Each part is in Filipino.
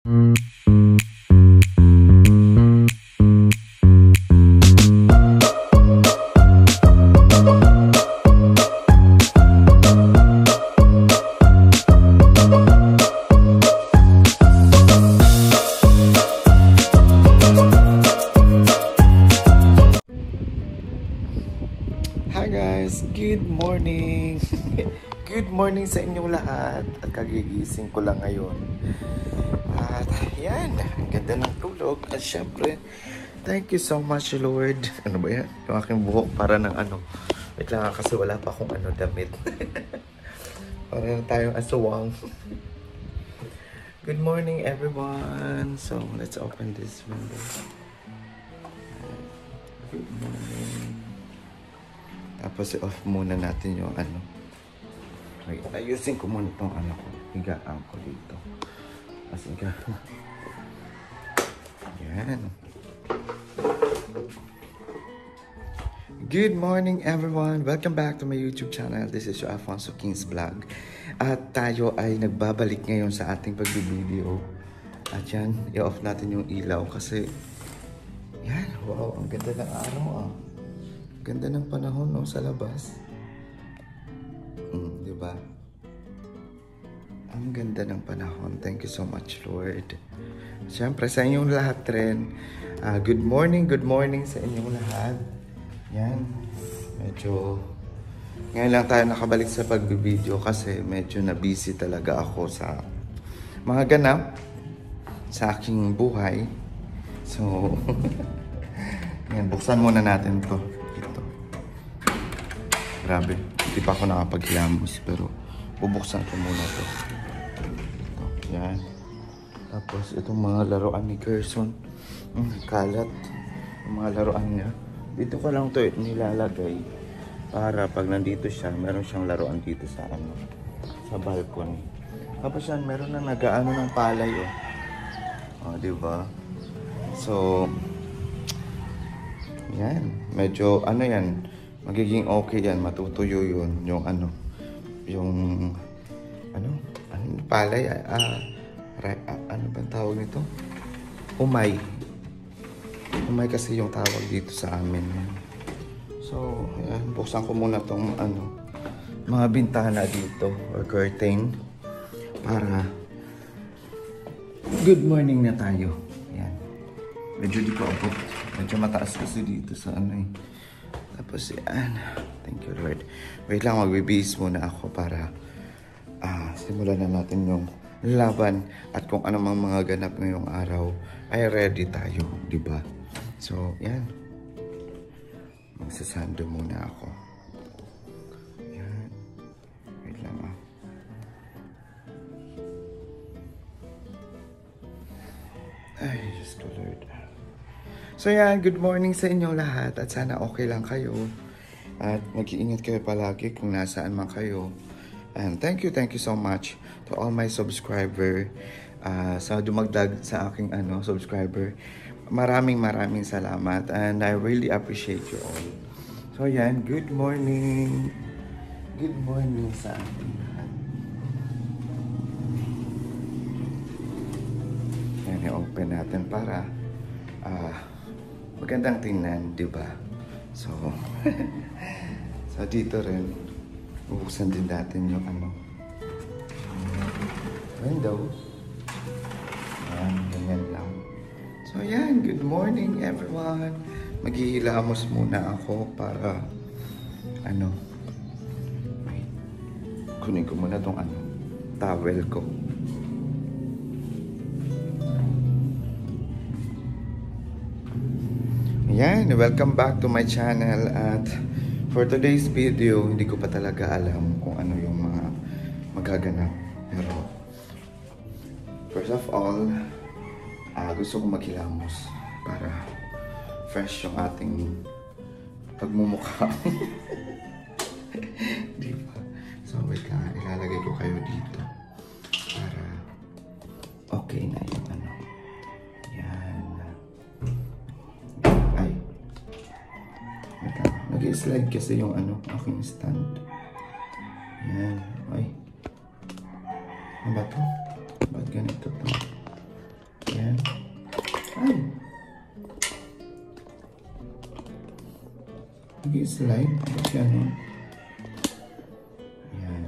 Hi guys, good morning. Good morning sa inyong lahat. At kagigising ko lang ngayon. At yan, ang ganda ng tulog. At syempre, thank you so much Lord. Ano ba yan? Yung aking buhok para ng ano. Wait lang kasi wala pa akong damit. Para tayong aswang. Good morning everyone. So let's open this window. Good morning. Tapos i-off muna natin yung ano. Wait, ayusin ko muna itong ano ko. Higaan ko dito. As higa. Yan. Good morning everyone! Welcome back to my YouTube channel. This is your Alfonso Kings Vlog. At tayo ay nagbabalik ngayon sa ating pag-video. At yan, i-off natin yung ilaw kasi yan, wow, ang ganda ng araw ah. Ganda ng panahon no, sa labas. Diba? Ang ganda ng panahon. Thank you so much, Lord. Siyempre, sa inyong lahat rin. Good morning sa inyong lahat. Yan. Medyo ngayon lang tayo nakabalik sa pag-video kasi medyo na-busy talaga ako sa mga ganap sa aking buhay. So, yan, buksan muna natin to. Grabe, hindi pa ako nakapaghilamos pero bubuksan ko muna to. Ito, yan. Tapos itong mga laruan ni Gerson. Kalat. Yung mga laruan niya. Dito ko lang to nilalagay para pag nandito siya, meron siyang laruan dito sa ano, sa balcony. Tapos yan, meron na nag-aano ng palay oh. Oh, diba? So, yan. Medyo ano yan. Magiging okay yan, matutuyo yun, yung ano, yung, ano palay, ano bang tawag nito? Umay. Umay kasi yung tawag dito sa amin. So, yan, buksan ko muna tong, ano, mga bintana dito, or curtain, para, good morning na tayo. Yan. Medyo di ko abot, medyo mataas kasi dito sa ano eh. Tapos yan. Thank you Lord. Wait lang, magbibihis muna ako para simulan na natin yung laban at kung ano mang mga ganap ngayong araw ay ready tayo, di ba? So, yan. Magsasando muna ako. Yan. Wait lang ah. Ay, Diyos ko Lord. So yan, good morning sa inyo lahat at sana okay lang kayo at mag-iingat kayo palagi kung nasaan man kayo. And thank you so much to all my subscriber sa dumagdag sa aking subscriber. Maraming salamat and I really appreciate you all. So yan, good morning. Good morning sa ating lahat. Yan, i-open natin para magandang tingnan, di ba? So, so dito rin, bubuksan din natin yung window. Ayan, ganyan lang. So, yan, good morning everyone. Maghihilamos muna ako para, kunin ko muna tong towel ko. Yan, welcome back to my channel at for today's video, hindi ko pa talaga alam kung ano yung mga magaganap. Pero first of all, gusto ko maghilamos para fresh yung ating pagmumukha. Diba? So wait lang, ilalagay ko kayo dito para okay na yung yan. Ay, wait lang, nag-slide kasi yung aking stand. Yan, ay, ano ba to? Ba't ganito to? Nag-slide. Ba't yan? Ayan.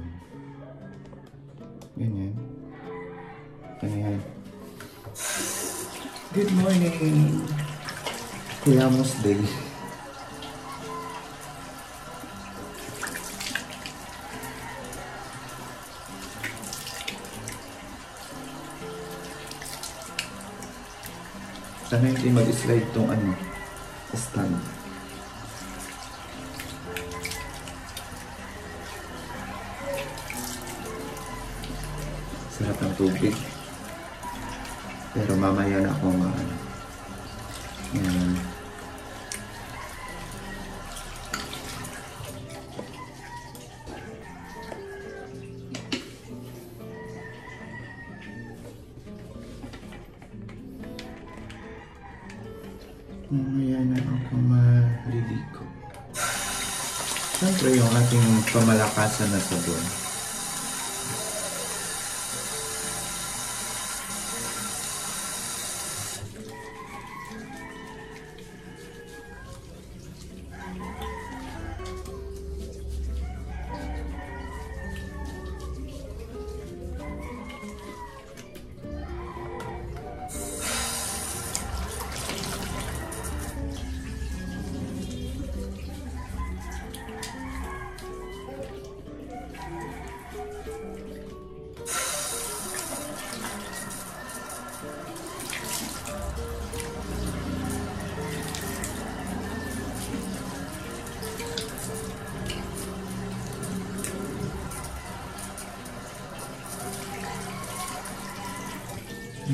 Ganyan. Ganyan. Good morning! Kuyamos Day. Sana hindi mag-slide tong stand. Sarap ng tubig. Pero mamaya na ako yan. Mamaya na ako maliligo. Siyempre yung ating pamalakasan na sabon.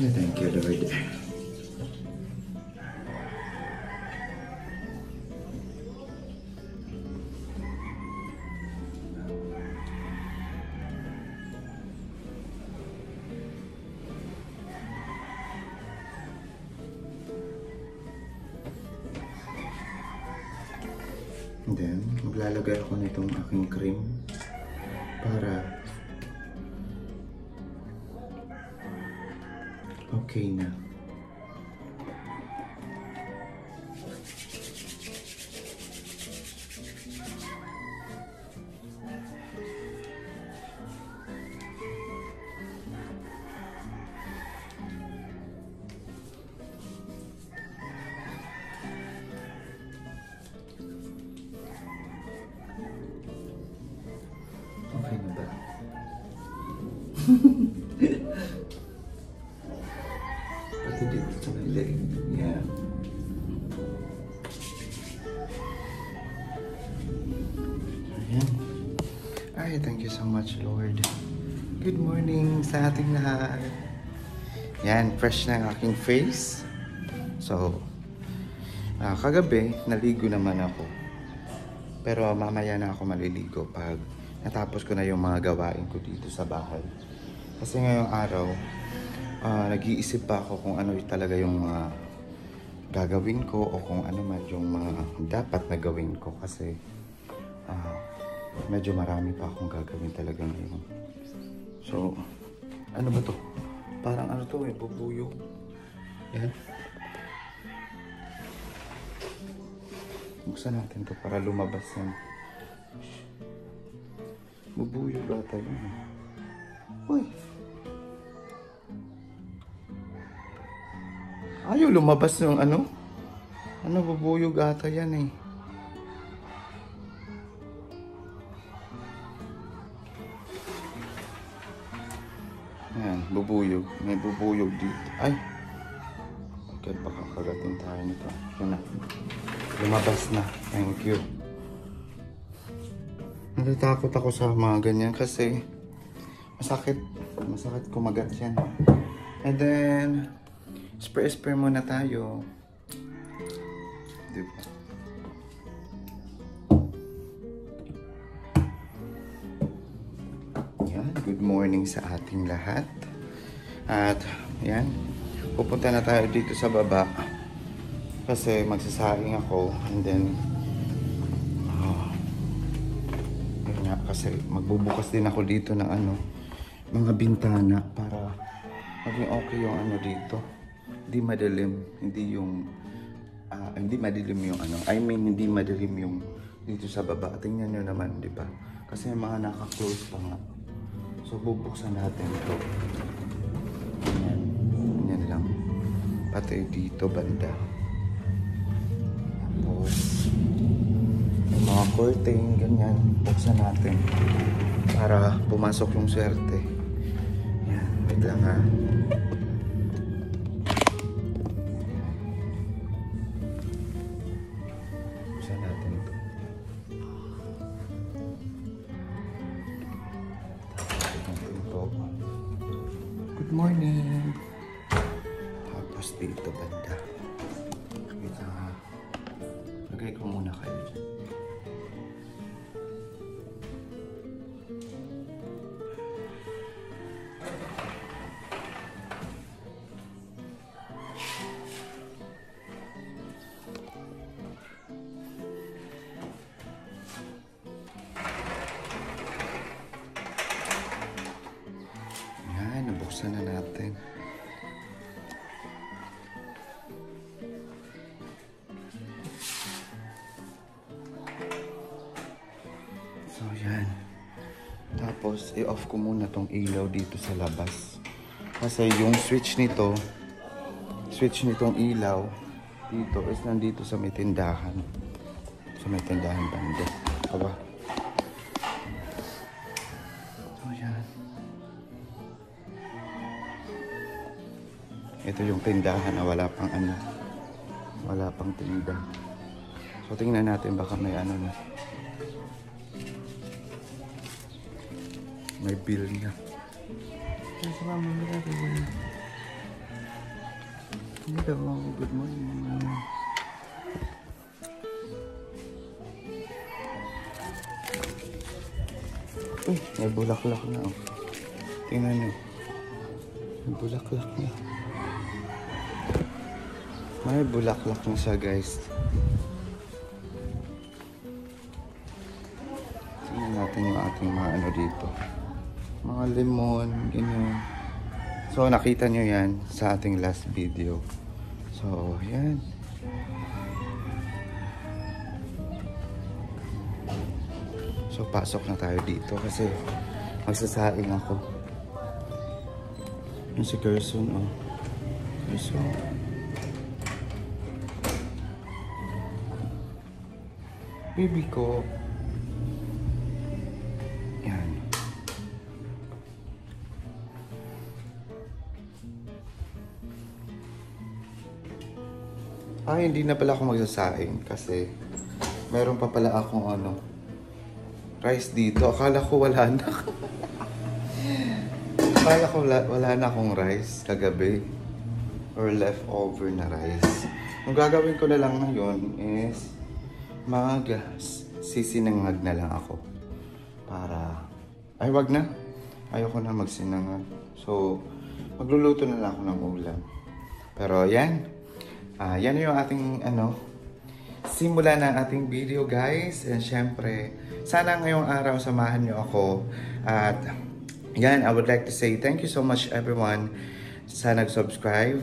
Thank you, Lord. And then, maglalagay ako nitong aking cream para okay na. Okay na ba? Pati dito sa leg niya. Ayan. Ay, thank you so much, Lord. Good morning sa ating lahat. Yan, fresh na ang aking face. So, kagabi, naligo naman ako. Pero mamaya na ako maliligo pag natapos ko na yung mga gawain ko dito sa bahay. Kasi ngayong araw, nag-iisip pa ako kung ano talaga yung mga gagawin ko o kung ano man yung mga dapat na gawin ko. Kasi medyo marami pa akong gagawin talaga ngayon. So, ano ba to? Parang ano to bubuyog. Yan. Buksan natin to para lumabas yan. Bubuyog ata yun. Uy! Ayaw lumabas yung ano? Ano, bubuyog ata yan eh. Ayan, bubuyog. May bubuyog dito. Ay! Okay, baka kagatin tayo nito. Yan na. Lumabas na. Thank you. Natatakot ako sa mga ganyan kasi masakit kumagat yan. And then spray muna tayo, diba? Yan, good morning sa ating lahat. At yan, pupunta na tayo dito sa baba kasi magsasaing ako. And then kasi magbubukas din ako dito ng mga bintana para maging okay yung dito. Hindi madilim, hindi madilim yung I mean hindi madilim yung dito sa baba. Tingnan nyo naman, di ba? Kasi may mga naka-close pa nga. So, bubuksan natin ito. Ganyan. Ganyan lang. Pati dito, banda. Tapos, yung mga curtain, ganyan. Buksan natin. Para pumasok yung swerte. Yan. Wait lang ha. Buksan natin ito. Good morning. Tapos dito banda. Wait lang ha. Lagay ko muna kayo dyan. Yan, nabuksan na natin. So, yan. Tapos, i-off ko muna tong ilaw dito sa labas. Kasi yung switch nitong ilaw dito is nandito sa may tindahan. Sa may tindahan banda. Aba. So, yan. Ito yung tindahan na wala pang ano. Wala pang tinda. So, tingnan natin baka may ano na. May bill niya. Nasa mama nila rin. Hello, good morning. Uy, may bulaklak na oh. Tingnan nyo. May bulaklak na. May bulaklak na siya guys. Tingnan natin yung ating mga ano dito. Mga lemon, ganyan. So, nakita nyo yan sa ating last video. So, yan. So, pasok na tayo dito kasi magsasaing ako. Yung si Gerson, oh. Gerson. Baby ko. Yan. Hindi na pala ako magsasaing kasi meron pa pala akong ano, rice dito. Akala ko wala na. Akala ko wala na akong rice kagabi or leftover na rice. Ang gagawin ko na lang ngayon is sisinangag na lang ako para wag na. Ayoko na magsinangag. So, magluluto na lang ako ng ulam. Pero yan. Yan yung ating simula ng ating video guys. And syempre, sana ngayong araw samahan nyo ako. At yan, I would like to say thank you so much everyone sa nag-subscribe.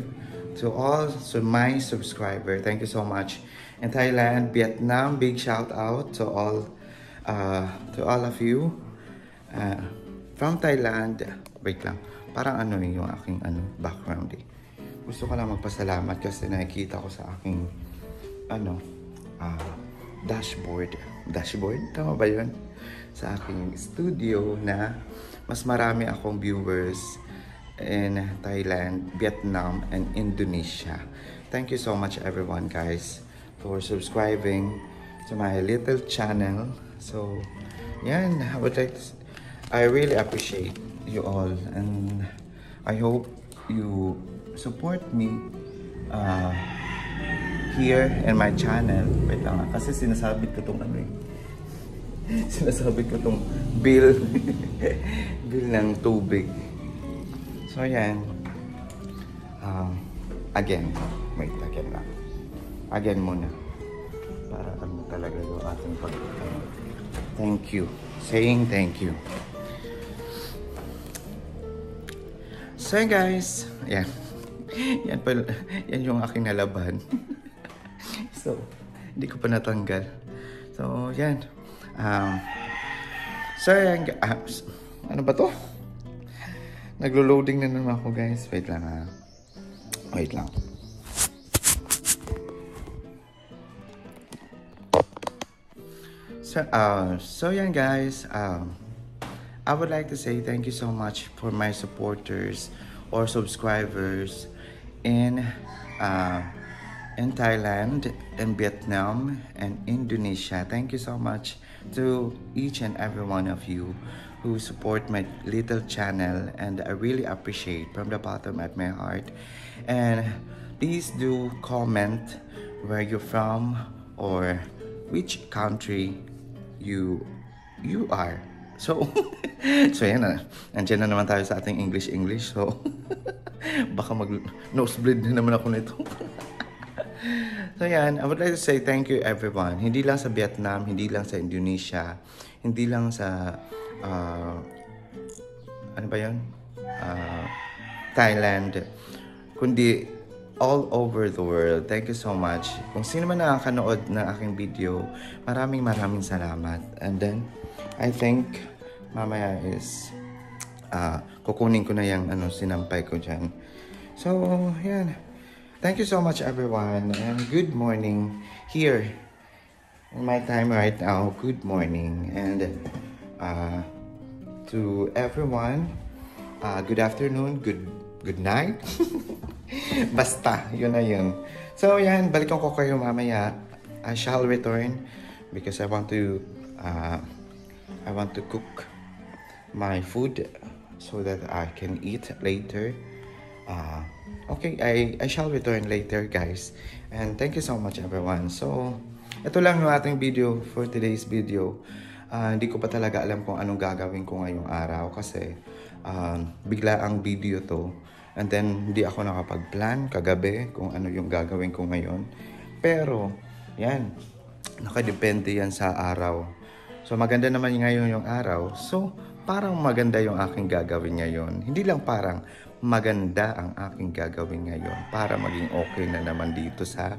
To my subscriber, thank you so much. In Thailand, Vietnam, big shout out to all of you. From Thailand, wait lang, parang yung aking background eh. Gusto ko lang magpasalamat kasi nakikita ko sa aking dashboard. Dashboard? Tama ba yun? Sa aking studio na mas marami akong viewers in Thailand, Vietnam, and Indonesia. Thank you so much everyone guys for subscribing to my little channel. So, yan, I really appreciate you all and I hope you support me here in my channel. Wait lang kasi sinasabit ko tong sinasabit ko tong bill bill ng tubig. So yan, again lang. Again muna para talaga yung ating thank you, saying thank you. So guys, yan. Yan yung aking nalaban. So, hindi ko pa natanggal. So, yan. So, yan. Ano ba to? Naglo-loading na naman ako, guys. Wait lang, ha. Wait lang. So yan, guys. I would like to say thank you so much for my supporters or subscribers in Thailand, in Vietnam, and Indonesia. Thank you so much to each and every one of you who support my little channel, and I really appreciate from the bottom of my heart. And please do comment where you're from or which country you are. So, so yan na. Andiyan na naman tayo sa ating English. So, baka mag-nosebleed na naman ako nito. So yan, I would like to say thank you everyone. Hindi lang sa Vietnam, hindi lang sa Indonesia, hindi lang sa, ano ba yun? Thailand, kundi all over the world. Thank you so much. Kung sino man nakakanood ng aking video, maraming salamat. And then, I think, mamaya is, kukunin ko na yung sinampay ko dyan. So, yan. Thank you so much everyone. And good morning here. In my time right now, good morning. And to everyone, good afternoon, good night. Basta, yun na yun. So, yan, balikan ko kayo mamaya. I shall return because I want to cook my food so that I can eat later. Okay, I shall return later, guys. And thank you so much, everyone. So, ito lang yung ating video for today's video. Hindi ko pa talaga alam kung anong gagawin ko ngayong araw kasi bigla ang video to. And then, hindi ako nakapag-plan kagabi kung ano yung gagawin ko ngayon. Pero, yan. Nakadepende yan sa araw. So, maganda naman ngayon yung araw. So, parang maganda yung aking gagawin ngayon. Hindi lang parang maganda ang aking gagawin ngayon para maging okay na naman dito sa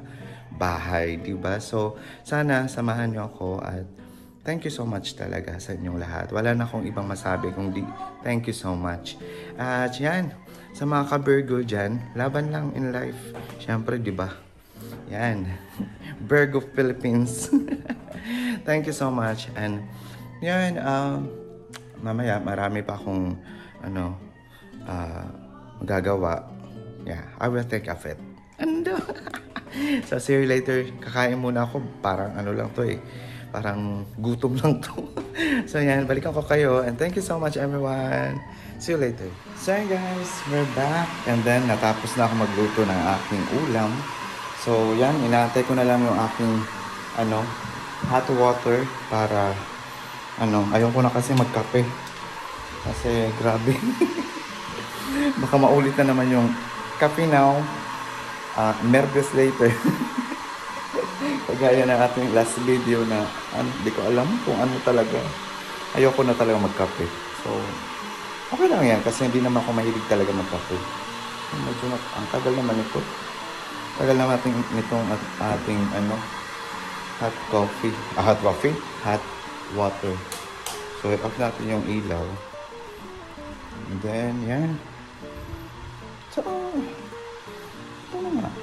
bahay, diba? So, sana samahan niyo ako at thank you so much talaga sa inyong lahat. Wala na akong ibang masabi kundi thank you so much. At yan, sa mga ka-Virgo dyan, laban lang in life. Siyempre, di ba? Yan. Virgo Philippines. Thank you so much. And yan, mamaya marami pa akong magagawa. Yeah, I will think of it. So, see you later. Kakain muna ako. Parang lang to eh. Parang gutom lang to. So yan, balikan ko kayo. And thank you so much everyone. See you later. So guys, we're back. And then natapos na ako magluto ng aking ulam. So yan, inaantay ko na lang yung aking hot water para ayaw ko na kasi magkape. Kasi grabe. Baka maulit na naman yung coffee now. Nervous later. Kagaya ng ating last video na hindi ko alam kung ano talaga. Ayoko na talaga magkape. So, okay lang yan kasi hindi naman ako mahilig talaga magkape. Medyo ang tagal naman ito. Tagal naman nitong ating hot coffee. Hot coffee? Hot water. So, i-off natin yung ilaw. And then, yan. So, ito naman.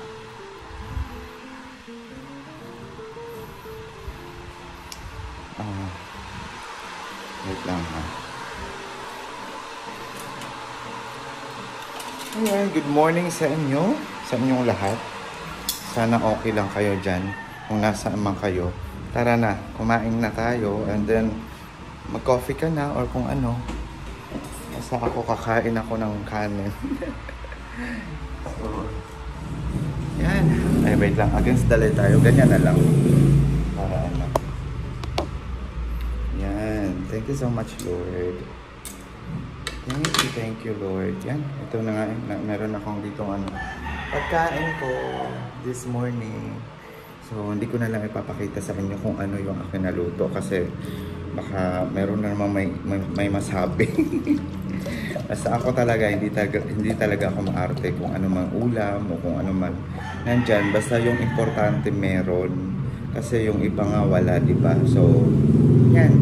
Wait lang ha. Ayan, good morning sa inyo. Sa inyong lahat. Sana okay lang kayo dyan. Kung nasaan man kayo. Tara na, kumain na tayo. And then, mag-coffee ka na or kung ano. Basta ako kakain ako ng kanin. So, yan. Ay, wait lang. Against the light tayo. Ganyan na lang. Para ano. Thank you so much, Lord. Thank you, Lord. Yan, ito na nga, meron akong dito pagkain ko this morning. So, hindi ko na lang ipapakita sa inyo kung ano yung aking naluto kasi baka meron na naman may masabi. Basta ako talaga, hindi talaga ako maarte kung ano man ulam o kung ano man nandyan. Basta yung importante meron. Kasi yung iba nga wala, di ba? So, yan.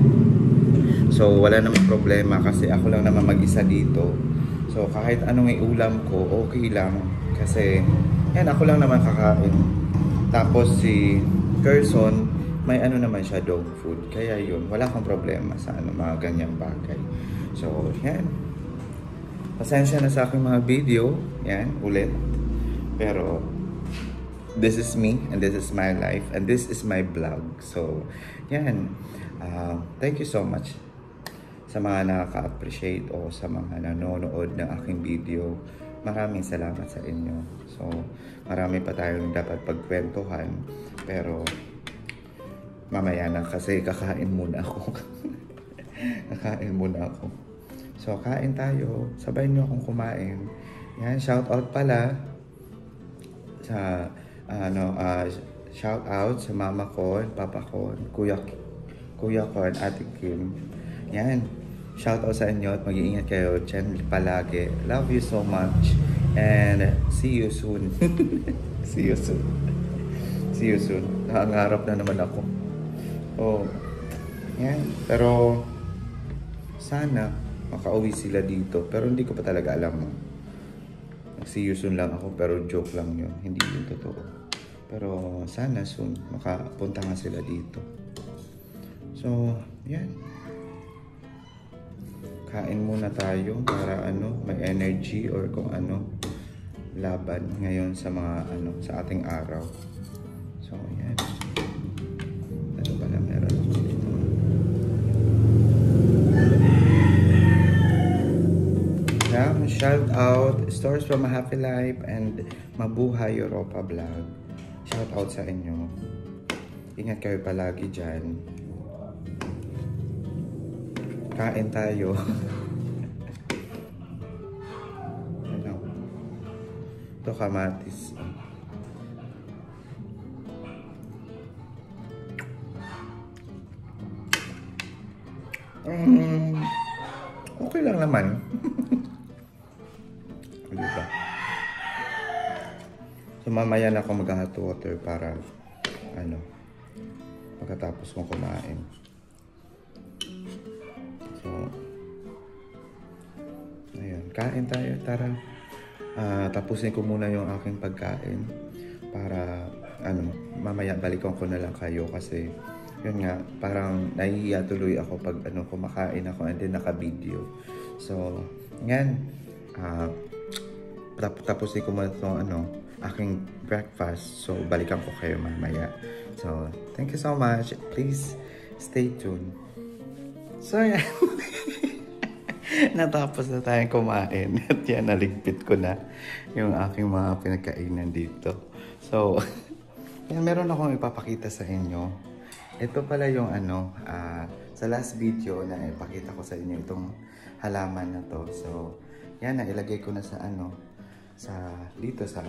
So, wala namang problema kasi ako lang naman mag-isa dito. So, kahit anong iulam ko, okay lang. Kasi, yan, ako lang naman kakain. Tapos si Gerson, may ano naman siya, dog food. Kaya yun, wala kang problema sa ano, mga ganyang bagay. So, yan. Pasensya na sa aking mga video. Yan, ulit. Pero, this is me, and this is my life, and this is my vlog. So, yan. Thank you so much sa mga nakaka-appreciate o sa mga nanonood ng aking video. Maraming salamat sa inyo. So, marami pa tayong dapat pagkwentuhan. Pero, mamaya na kasi kakain muna ako. Kakain muna ako. So, kain tayo. Sabay niyo akong kumain. Yan, shout out pala sa shout out sa mama ko, papa ko, kuya ko, at ate Kim. Yan. Shout out sa inyo at mag-iingat kayo dyan palagi. Love you so much and see you soon. See you soon. See you soon. Nangangarap na naman ako. Oh. Yan. Pero sana makauwi sila dito. Pero hindi ko pa talaga alam. See you soon lang ako, pero joke lang yun. Hindi yun totoo. Pero sana soon makapunta nga sila dito. So, yan. Kain muna tayo para may energy or kung laban ngayon sa mga sa ating araw. So, yan. Ano pala meron ako dito? Shout out Stores from a Happy Life and Mabuhay Europa Vlog. Shout out sa inyo. Ingat kayo palagi dyan. Kain tayo. Ito kamatis. Okay lang naman. Diba? So mamaya na ako mag-hot water para pagkatapos kong kumain. So ayun, kain tayo, tara. Tapusin ko muna yung aking pagkain para mamaya balikan ko na lang kayo kasi yun nga, parang nahihiya tuloy ako pag kumakain ako and then naka-video. So, yan. Tapusin ko muna itong aking breakfast. So, balikan ko kayo mamaya. So, thank you so much. Please, stay tuned. So, yan. Natapos na tayong kumain. At yan, naligpit ko na yung aking mga pinagkainan dito. So, yan, meron akong ipapakita sa inyo. Ito pala yung sa last video na ipakita ko sa inyo itong halaman na to. So, yan, nailagay ko na sa dito sa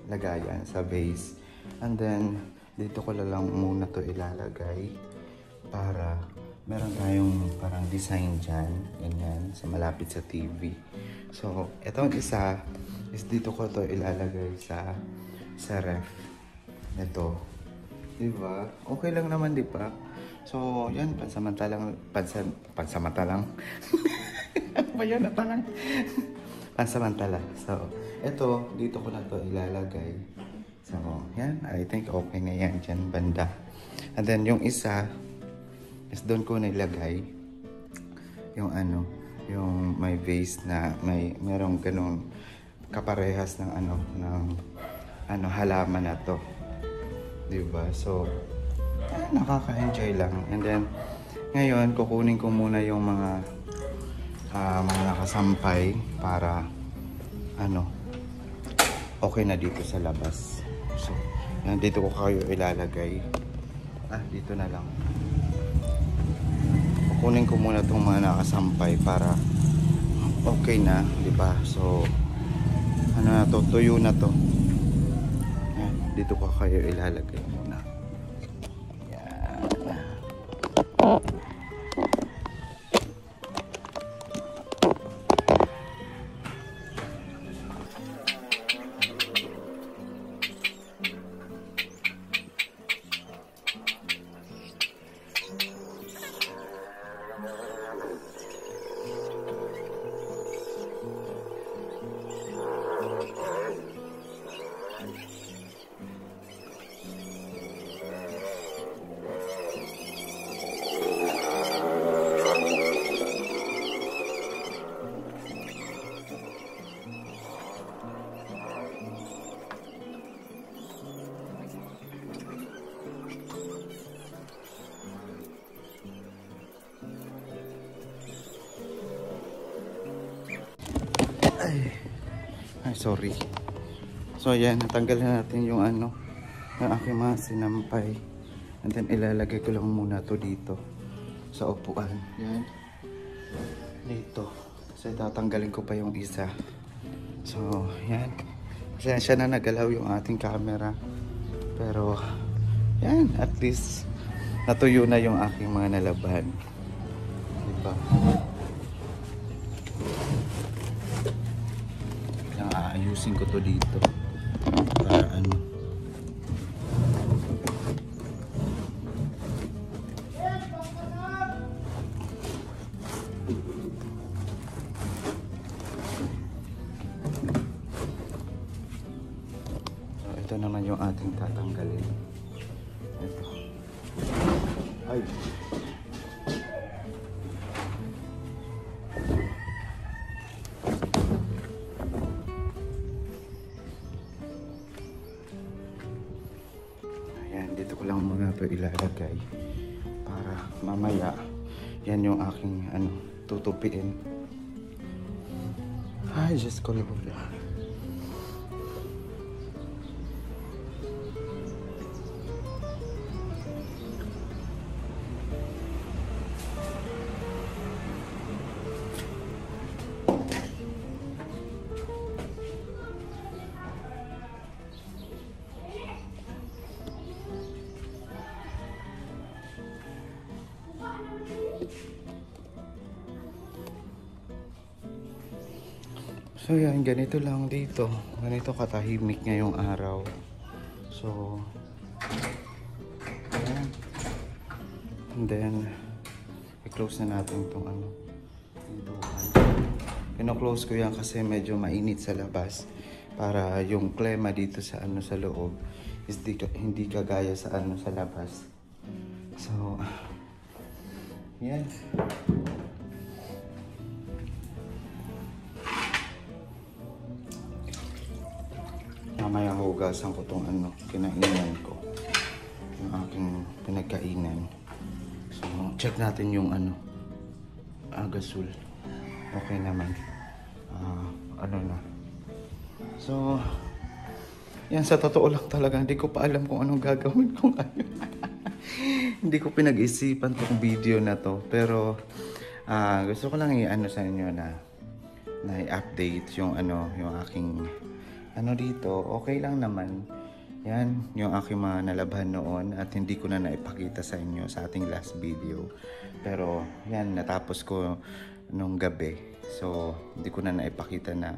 lagayan, sa base. And then, dito ko lang muna to ilalagay para meron tayong parang design dyan, ganyan, sa malapit sa TV. So, itong isa is dito ko to ilalagay sa ref. Ito. Diba? Okay lang naman, diba? So, yan, pansamantalang. Ano ba yan? Pansamantala. So, ito, dito ko na to ilalagay. So, yan. I think okay na yan dyan, banda. And then, yung isa, is doon ko na ilagay. Yung yung may vase na merong ganong kaparehas ng halaman na to. Diba? So, nakaka-enjoy lang. And then, ngayon, kukunin ko muna yung mga nakasampay para, okay na dito sa labas. So, yan, dito ko kayo ilalagay. Dito na lang. Kukunin ko muna itong mga nakasampay para okay na, diba? So, na to, tuyo na to. Dito ko kayo ilalagay muna. Yan. sorry. So yan, natanggalin natin yung ano, yung aking mga sinampay. And then ilalagay ko lang muna to dito sa upuan. Yan. Dito. Kasi tatanggalin ko pa yung isa. So yan. Pasensya na nagalaw yung ating camera. Pero yan, at least natuyo na yung aking mga nalaban. Diba? Kailangan aayusin ko to dito. Para ano. So ito naman yung ating tatanggalin. Ito. Ay. Dito ko lang muna ito ilalagay para mamaya yan yung aking ano, tutupiin. Ay, just ko lang. So yan, ganito lang dito. Ganito katahimik ngayong araw. So, yan. And then, i-close na natin itong ano. Pino-close ko yan kasi medyo mainit sa labas. Para yung klema dito sa ano sa loob is hindi kagaya sa ano sa labas. So, yan. Mamaya hugasan ko itong ano, kinainan ko. Yung aking pinagkainan. So, check natin yung ano, gasol. Okay naman. Ano na. So, yan sa totoo lang talaga. Hindi ko pa alam kung anong gagawin ko ngayon. Hindi ko pinag-isipan tong video na to. Pero, gusto ko lang i-ano sa inyo na i-update yung ano, yung aking ano dito, okay lang naman. Yan, yung aking mga nalabhan noon at hindi ko na naipakita sa inyo sa ating last video. Pero, yan, natapos ko nung gabi. So, hindi ko na naipakita na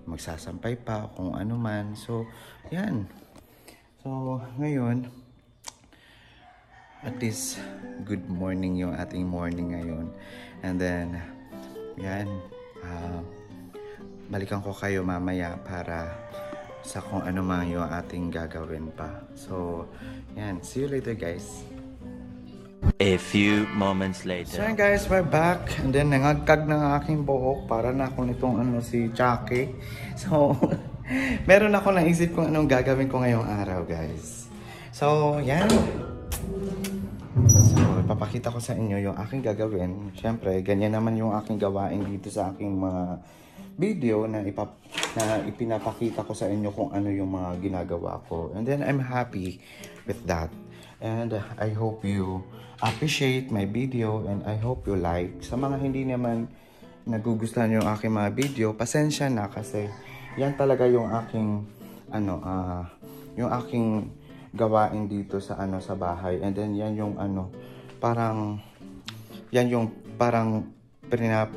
magsasampay pa kung ano man. So, yan. So, ngayon, at least, good morning yung ating morning ngayon. And then, yan, balikan ko kayo mamaya para sa kung ano man yung ating gagawin pa. So, yan. See you later, guys. A few moments later. So, yan guys, we're back. And then, nangagkag ng aking buhok para na ako nitong ano, si Chucky. So, meron ako naisip kung anong gagawin ko ngayong araw, guys. So, yan. So, papakita ko sa inyo yung aking gagawin. Siyempre, ganyan naman yung aking gawain dito sa aking mga video na ipinapakita ko sa inyo kung ano yung mga ginagawa ko. And then, I'm happy with that. And I hope you appreciate my video and I hope you like. Sa mga hindi naman nagugustuhan yung aking mga video, pasensya na kasi yan talaga yung aking ano, yung aking gawain dito sa ano sa bahay. And then yan yung ano, parang yan yung parang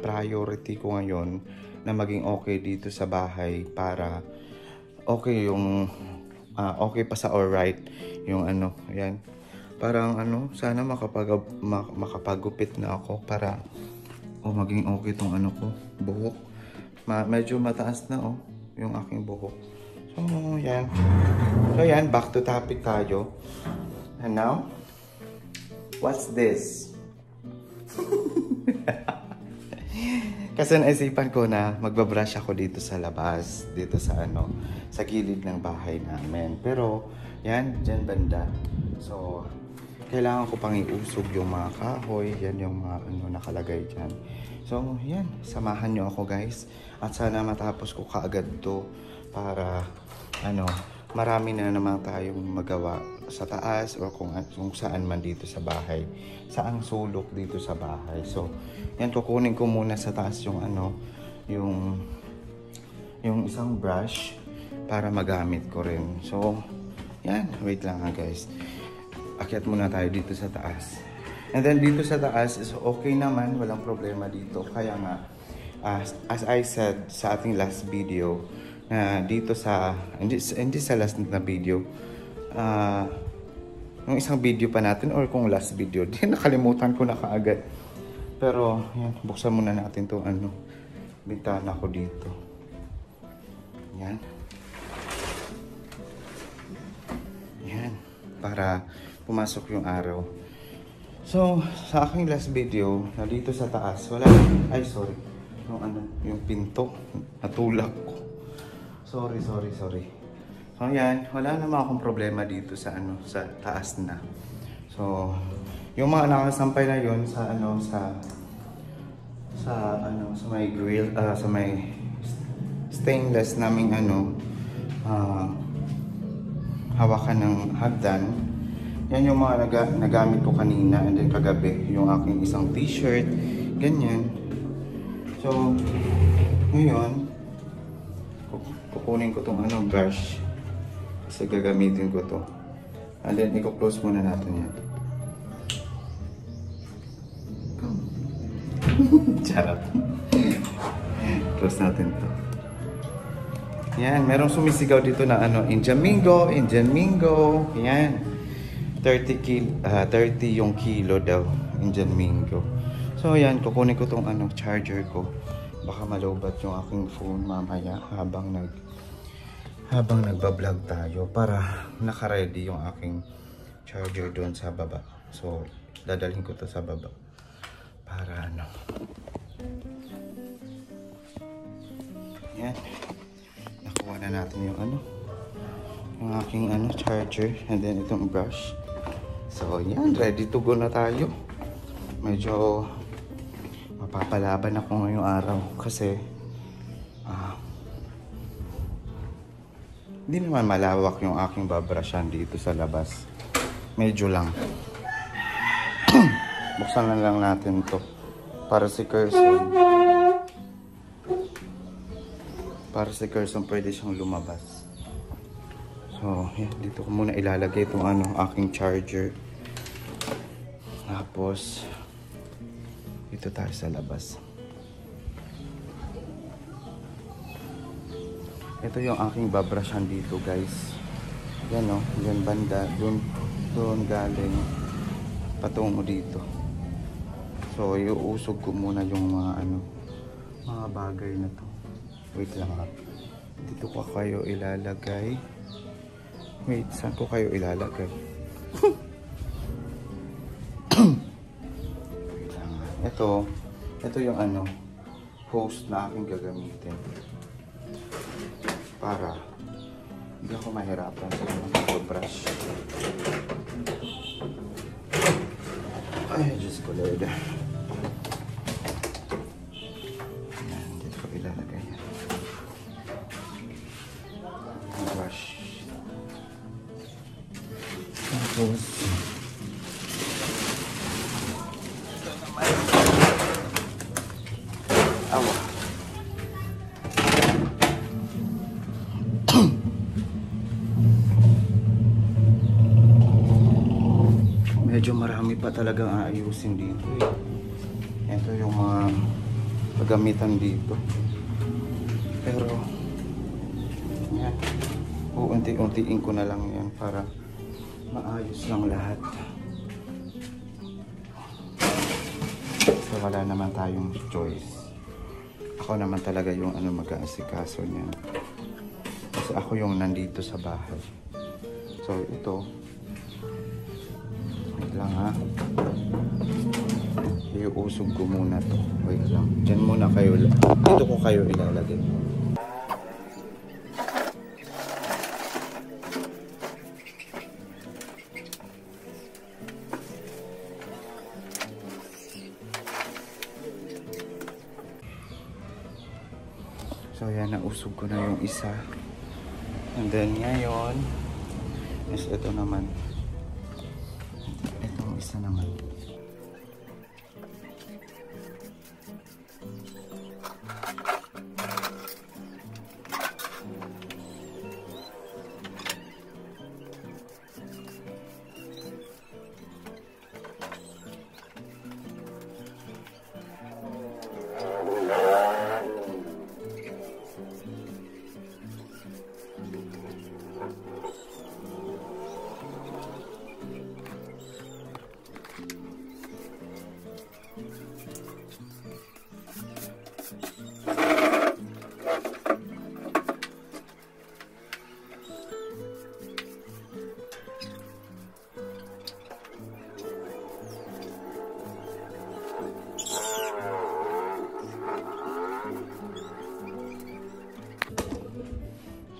priority ko ngayon na maging okay dito sa bahay para okay yung okay pa sa alright yung ano, yan. Parang ano, sana makapagupit na ako para maging okay tong ano ko, buhok. Medyo mataas na yung aking buhok. So, yan. So, yan, back to topic tayo. And now, what's this? Kasi naisipan ko na magbabrush ako dito sa labas, dito sa ano, sa gilid ng bahay namin. Pero, yan, dyan banda. So, kailangan ko pang iusog yung mga kahoy, yan yung mga ano nakalagay dyan. So, yan, samahan nyo ako guys. At sana matapos ko kaagad to para ano, marami na naman tayong magawa sa taas o kung saan man dito sa bahay. Saang sulok dito sa bahay. So, yan, kukunin ko muna sa taas yung ano, yung isang brush para magamit ko rin. So, yan, wait lang ha guys. Akyat muna tayo dito sa taas. And then dito sa taas is okay naman, walang problema dito. Kaya nga, as I said sa ating last video, na dito sa, hindi sa last na video, yung isang video pa natin or kung last video, di nakalimutan ko na kaagad. Pero, yan, buksan muna natin to ano, bintana ko dito. Yan. Yan. Para pumasok yung araw. So, sa aking last video, na dito sa taas, wala, ay sorry, yung ano, yung pinto, natulak ko. Sorry. So, yan, wala naman akong problema dito sa ano, sa taas na. So, yung mga nakasampay na yun sa ano, sa may grill, sa may stainless naming ano, hawakan ng hagdan. Yan yung mga nagamit ko kanina and then kagabi, yung aking isang t-shirt, ganyan. So, ngayon, kukunin ko tong ano, brush. Kasi gagamitin ko to. And then, i-close muna natin yan. Charot. Close natin to. Yan, merong sumisigaw dito na ano, Indian Mingo. Yan. 30 yung kilo daw, Indian Mingo. So, yan, kukunin ko tong ano, charger ko. Baka malobat yung aking phone mamaya habang nagbablog tayo para naka-ready yung aking charger doon sa baba. So, dadalhin ko to sa baba para ano. Yan. Nakuha na natin yung ano, yung aking ano, charger and then itong brush. So, yan, ready to go na tayo. Medyo mapapalaban ako ngayong araw kasi hindi naman malawak yung aking babrushan dito sa labas. Medyo lang. Buksan na lang natin to para si Carson. Pwede siyang lumabas. So, yan, dito ko muna ilalagay itong ano, aking charger. Tapos, dito tayo sa labas. Ito yung aking babrushan dito guys. Yan o, yan banda, doon galing patungo dito. So, iuusog ko muna yung mga ano, mga bagay na to. Wait lang ha. Dito ko kayo ilalagay. Wait, saan ko kayo ilalagay? Wait lang ha. Ito yung ano, hose na aking gagamitin. Para hindi ako mahirapan sa mga brush. Ay, Diyos ko Lord. Ayan, dito ko ilalagay yan. Brush. Tapos, awa. Medyo marami pa talagang aayusin dito eh. Ito yung mga pagamitan dito. Pero yan, unti-untiin ko na lang yan para maayos lang lahat. So wala naman tayong choice. Ako naman talaga yung ano, mag-aasikaso niyan. Kasi ako yung nandito sa bahay. So ito, wait lang ha. Iuusog ko muna to. Wait lang. Diyan muna kayo. Dito ko kayo ilalagay. So yan, nausog ko na yung isa. And then ngayon is ito naman. Itong isa naman.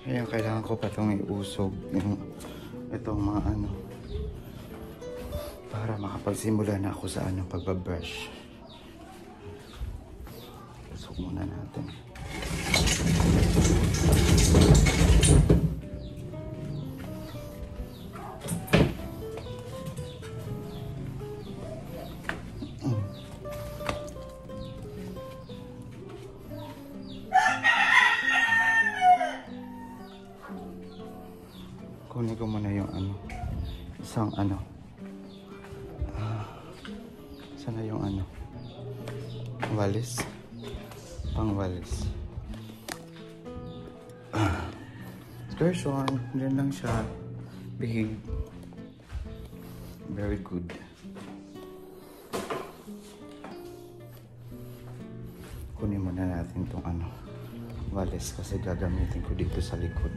Kaya kailangan ko pa itong iusog yung itong mga ano para makapagsimula na ako sa ano pagbabrush. Usog muna natin. Kunin ko muna yung ano, isang ano, sana yung ano, walis, pang walis. Person, dyan lang siya, bihig, very good. Kunin muna natin tong ano, walis kasi gagamitin ko dito sa likod.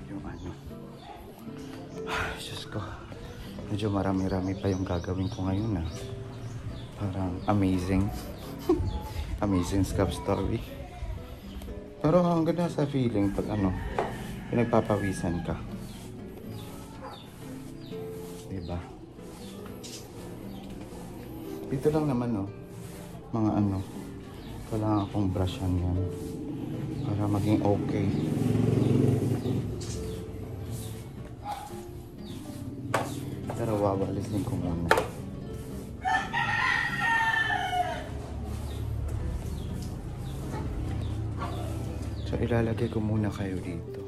Yung ano. Diyos ko, medyo marami-rami pa yung gagawin ko ngayon ah. Parang amazing. Amazing scalp story. Pero ang ganda sa feeling pag ano, pinagpapawisan ka. Diba? Dito lang naman oh, mga ano, kailangan akong brushan yan para maging okay. Pero wawalisin ko muna. So ilalagay ko muna kayo dito.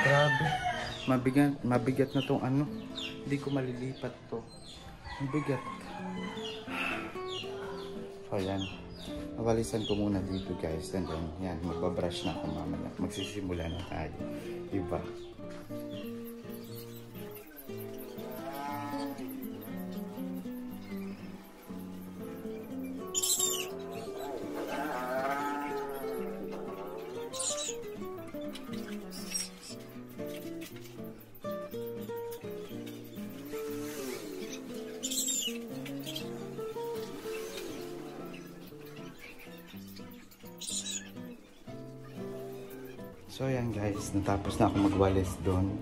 Grabe, mabigat na tong ano. Hindi ko malilipat to. Mabigat. So yan, mawalisan ko muna dito guys. And then yan, magbabrush na ako mamaya. Magsisimula na tayo. Diba? So yan guys, natapos na ako magwalis doon.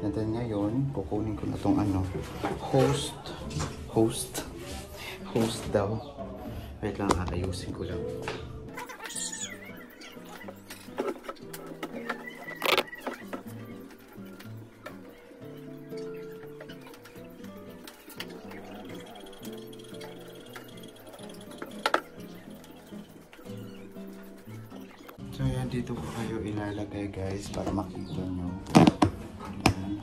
And then ngayon, kukunin ko na tong ano, host daw. Wait lang, ayusin ko lang. So yan, dito ko kayo ilalagay guys para makita nyo. Ayan.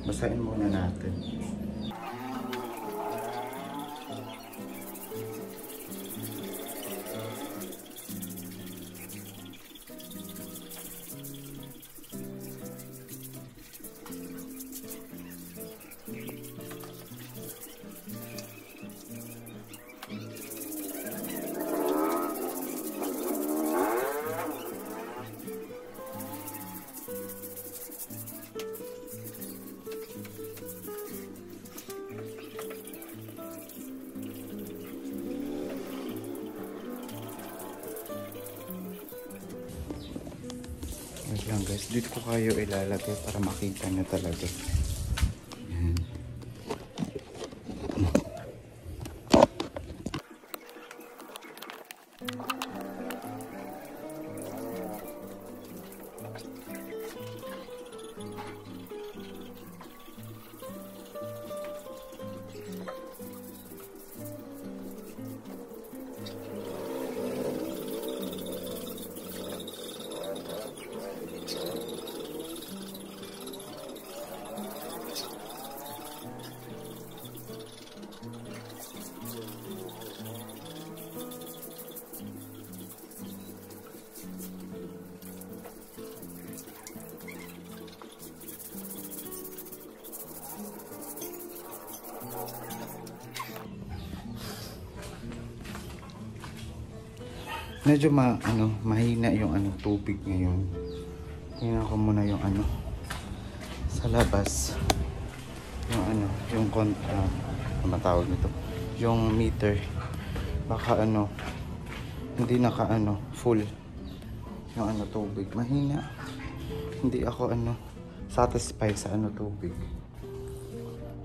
Basahin muna natin. lang guys. Dito ko kayo ilalagay para makita na talaga. Yan. Medyo mahina yung tubig ngayon. Tingnan ko muna yung sa labas. Yung yung matawag nito. Yung meter. Baka hindi naka full yung tubig. Mahina. Hindi ako satisfied sa tubig.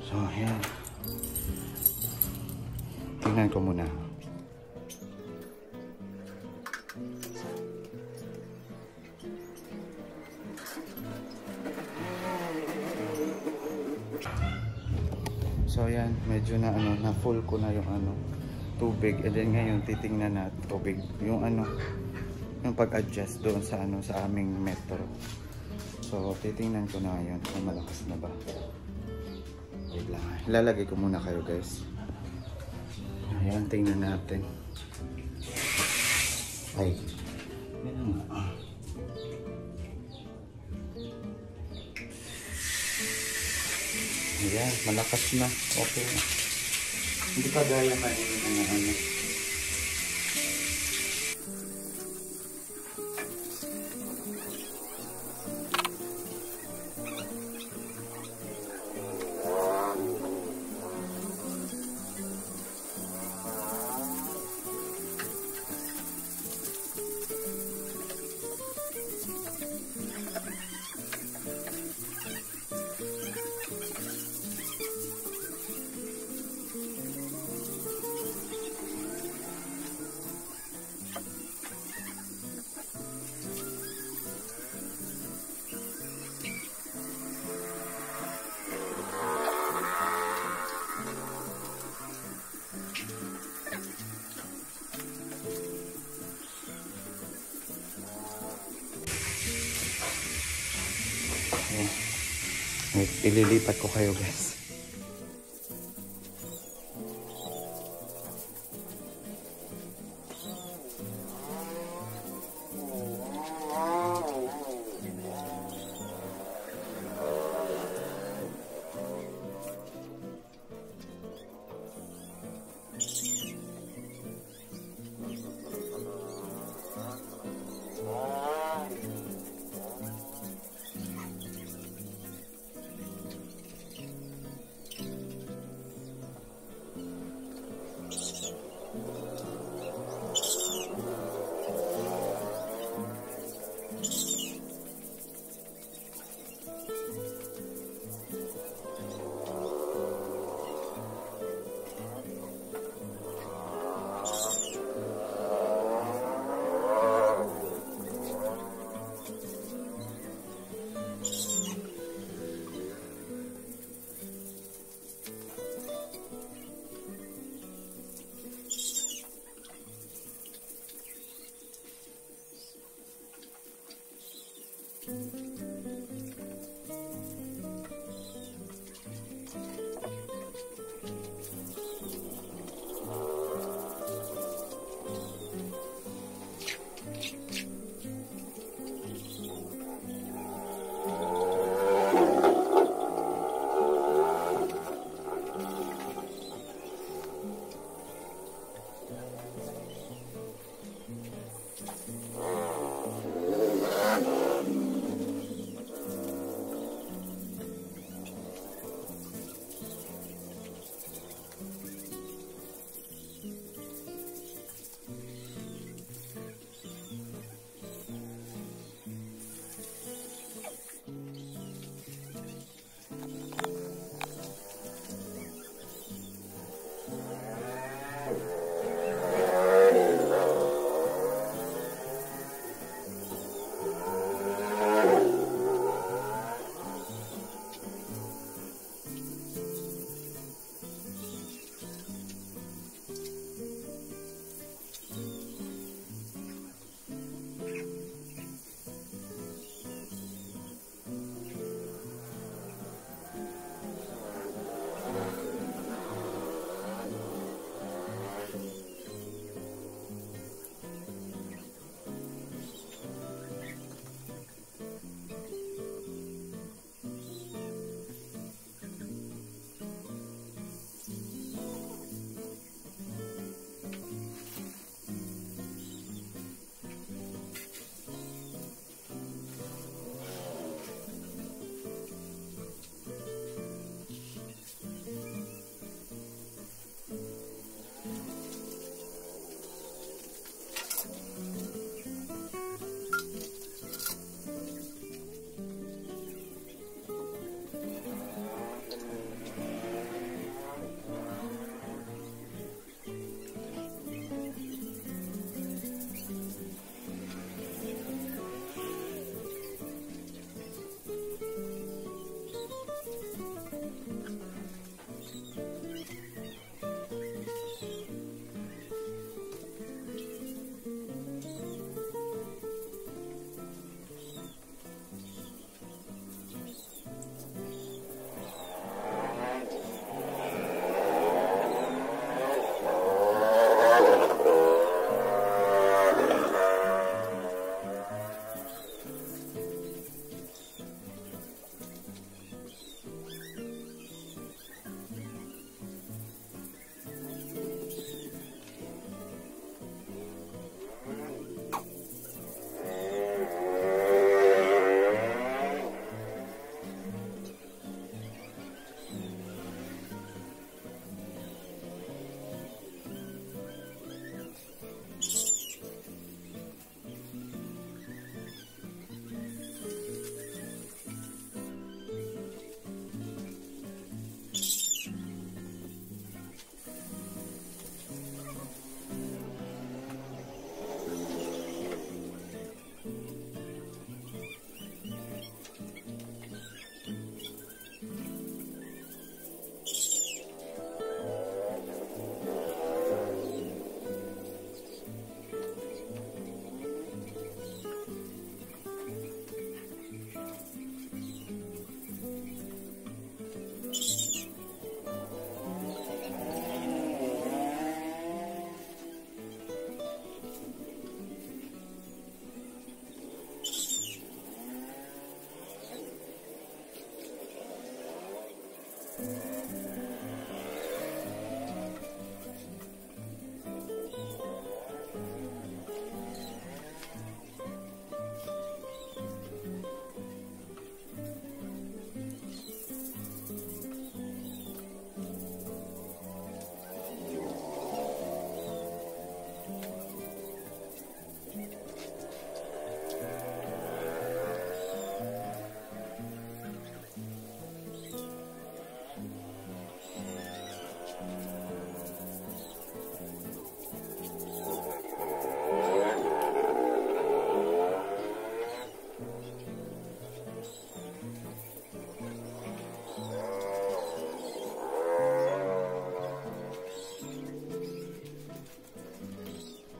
So, ayan. Tingnan ko muna. So ayan, medyo na na full ko na yung tubig. And then ngayon titingnan na tubig yung yung pag-adjust doon sa sa aming metro. So titingnan ko na ngayon kung malakas na ba. Wait lang. Ilalagay ko muna kayo guys. Ayan, tingnan natin. Ay. Yan nga. Ayan, malakas na. Okay na. Hindi pa gaya kanina Ililipat ko kayo guys.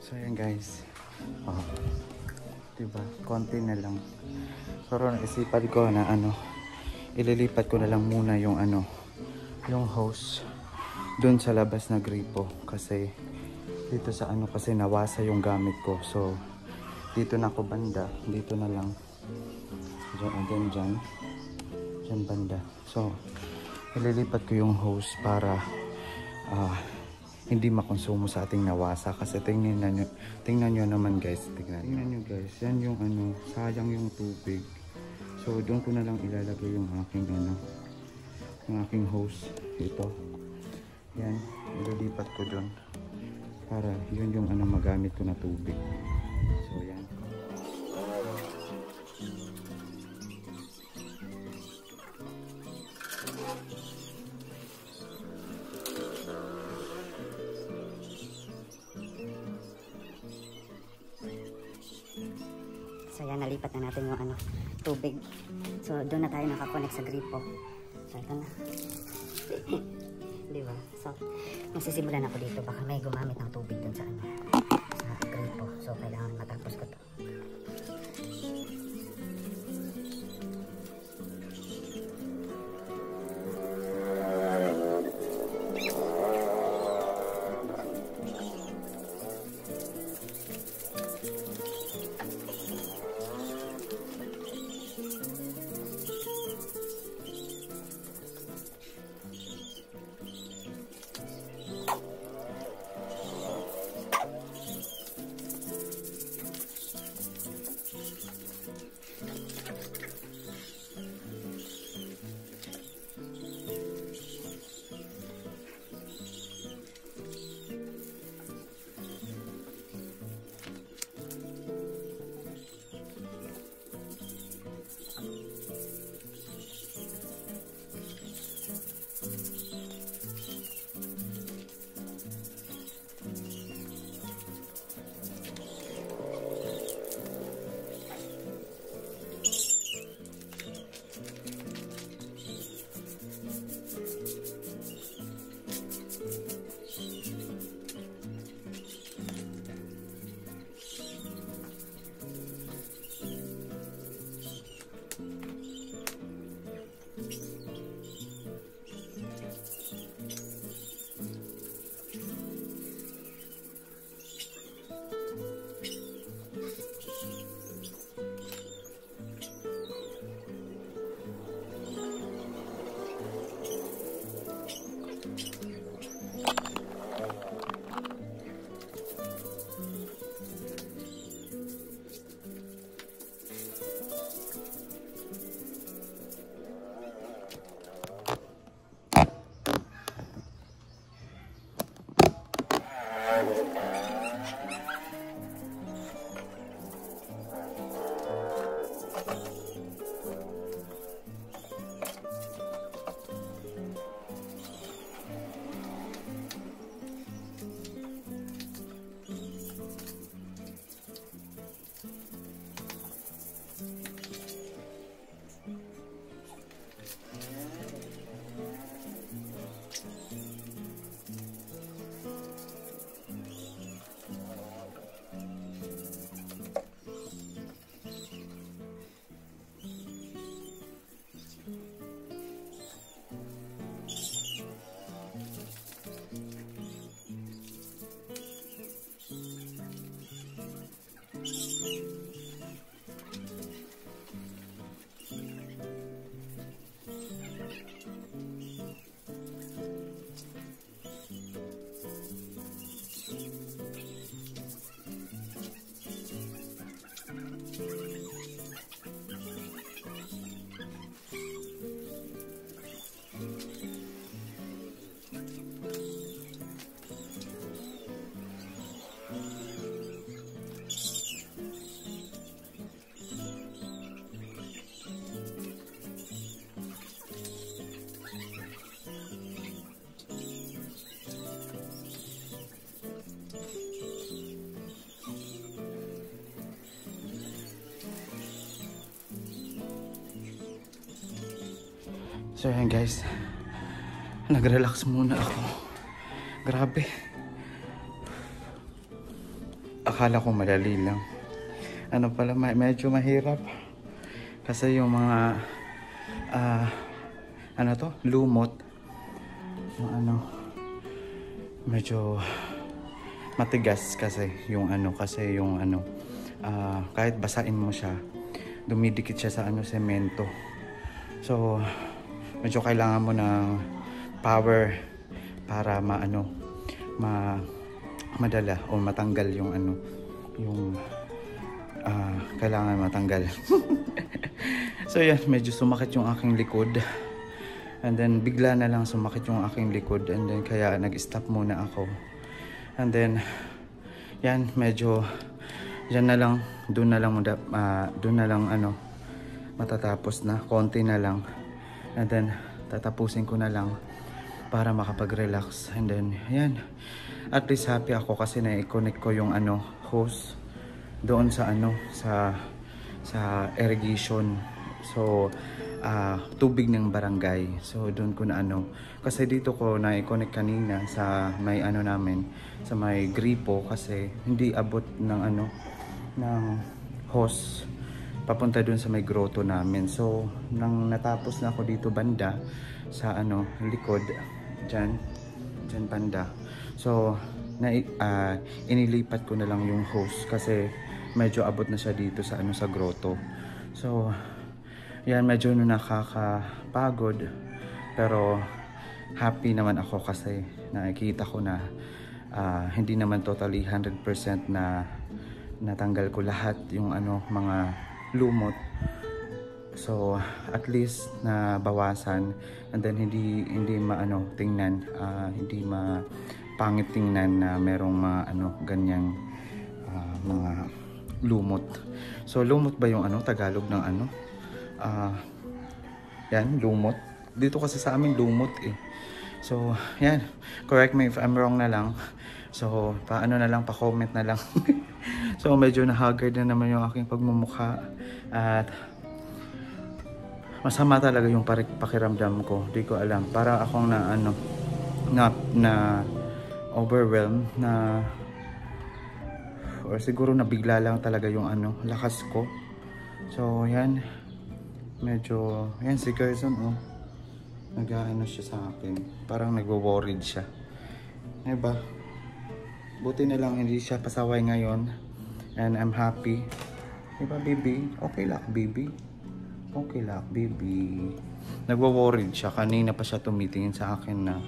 So yan guys. Oh. Diba? Konti na lang. Pero naisipan ko na ililipat ko na lang muna yung yung hose dun sa labas na gripo kasi dito sa kasi nawasa yung gamit ko. So dito na ako banda, dito na lang. Diyan banda. So ililipat ko yung hose para hindi makonsumo sa ating nawasa kasi tingnan nyo naman guys, tingnan nyo guys, yan yung sayang yung tubig. So doon ko na lang ilalagay yung aking hose ito. Yan, ililipat ko doon para yun yung magamit ko na tubig. So yan. So yan, nalipat na natin yung tubig. So doon na tayo nakakonect sa gripo. So ito na. Diba? So magsisimulan ako dito. Baka may gumamit ng tubig doon sa sa gripo. So kailangan matapos ko to. So yan guys, nag-relax muna ako. Grabe. akala ko madali lang. Ano pala, medyo mahirap. Kasi yung mga, ano to, lumot. Yung ano, medyo matigas kasi yung ano, kahit basain mo siya, dumidikit siya sa ano, semento. So, medyo kailangan mo ng power para madala o matanggal yung ano, yung kailangan matanggal. So yan, medyo sumakit yung aking likod. And then bigla na lang sumakit yung aking likod, and then kaya nag-stop muna ako. And then yan, medyo yan na lang, doon na lang ano, matatapos na, konti na lang. And then tatapusin ko na lang para makapag-relax. And then yan, at least happy ako kasi na-connect ko yung ano, hose doon sa ano, sa irrigation. So tubig ng barangay. So doon ko na ano, kasi dito ko na-connect kanina sa may ano namin, sa may gripo, kasi hindi abot ng ano, ng hose papunta doon sa may grotto namin. So nang natapos na ako dito banda sa ano, likod dyan banda, so inilipat ko na lang yung hose kasi medyo abot na siya dito sa ano, sa grotto. So yan, medyo nakakapagod, pero happy naman ako kasi nakikita ko na hindi naman totally 100% na natanggal ko lahat yung ano, mga lumot. So at least na bawasan, and then hindi maano tingnan, hindi pangit tingnan na merong mga ano, ganyang mga lumot. So lumot ba yung ano, Tagalog ng ano? Yan, lumot. Dito kasi sa amin lumot eh. So yan, correct me if I'm wrong na lang. So paano na lang, pa-comment na lang. So medyo na-haggard na naman yung aking pagmumukha, at masama talaga yung pakiramdam ko. Di ko alam, para akong na ano, na overwhelmed, na or siguro nabigla lang talaga yung ano, lakas ko. So yan, medyo yan, si Gerson oh, nag-ano siya sa akin, parang nagwo-worried siya, diba? Buti na lang hindi siya pasaway ngayon, and I'm happy, diba baby? Okay lang baby, okay lang baby. Nagwo-worried siya, kanina pa siya tumitingin sa akin na